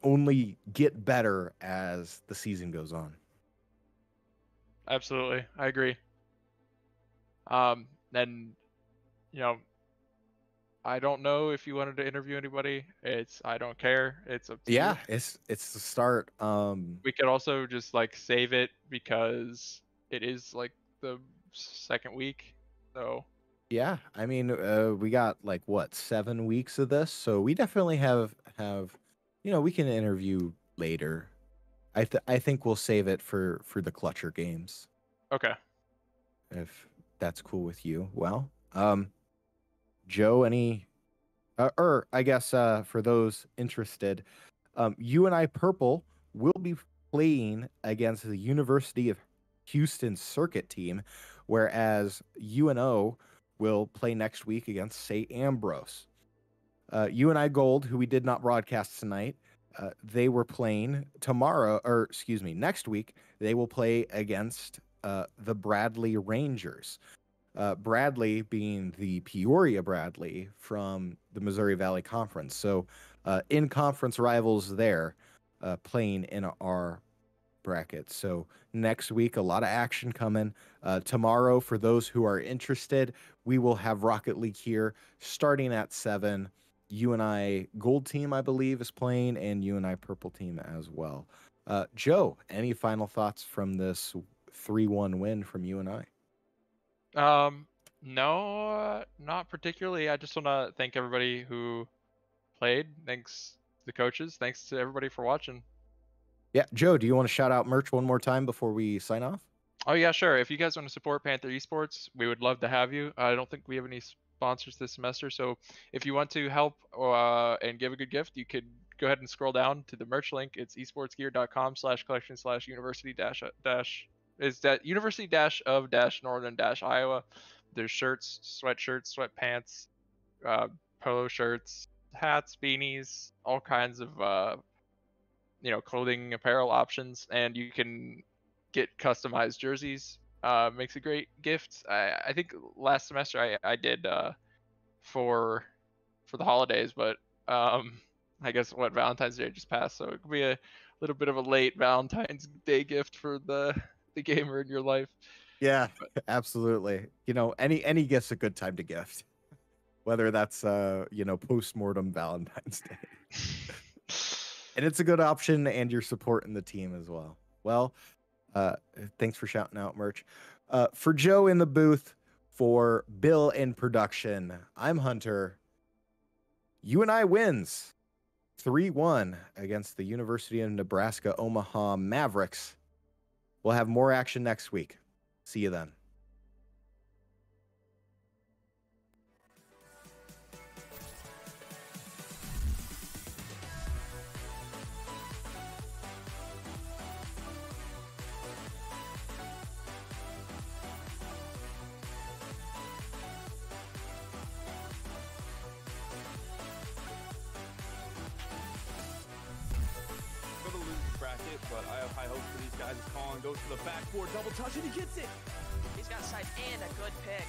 only get better as the season goes on. Absolutely, I agree. Then, I don't know if you wanted to interview anybody. I don't care. It's up to you. Yeah, it's the start. We could also just like save it because it is like the second week. So Yeah, I mean, we got like what 7 weeks of this, so we definitely have we can interview later. I think we'll save it for the clutcher games okay. if that's cool with you. Well, Joe, any I guess for those interested, UNI Purple will be playing against the University of Houston circuit team, whereas UNO will play next week against St. Ambrose. UNI Gold, who we did not broadcast tonight, they were playing tomorrow, or excuse me, next week. They will play against the Bradley Rangers. Bradley being the Peoria Bradley from the Missouri Valley Conference. So in conference rivals there playing in our bracket. So next week, a lot of action coming. Tomorrow, for those who are interested, we will have Rocket League here starting at 7. UNI Gold team, I believe, is playing, and UNI Purple team as well. Joe, any final thoughts from this 3-1 win from UNI? No, not particularly. I just want to thank everybody who played. Thanks to the coaches. Thanks to everybody for watching. Yeah, Joe, do you want to shout out merch one more time before we sign off? Oh yeah, sure. If you guys want to support Panther Esports, we would love to have you. I don't think we have any sponsors this semester, so if you want to help and give a good gift, you could go ahead and scroll down to the merch link. It's esportsgear.com/collection/university is that university of northern Iowa. There's shirts, sweatshirts, sweatpants, polo shirts, hats, beanies, all kinds of clothing, apparel options, and you can get customized jerseys makes a great gift. I think last semester I did for the holidays, but I guess what Valentine's Day just passed, so it could be a little bit of a late Valentine's Day gift for the gamer in your life. Yeah, absolutely. You know, any gift's a good time to gift, whether that's post-mortem Valentine's Day. And it's a good option, and you're supporting the team as well. Well, thanks for shouting out, Merch. For Joe in the booth, for Bill in production, I'm Hunter. UNI wins 3-1 against the University of Nebraska Omaha Mavericks. We'll have more action next week. See you then. For the losers bracket, but I have high hopes for these guys. Colin goes to the backboard, double touch, and he gets it. He's got size and a good pick.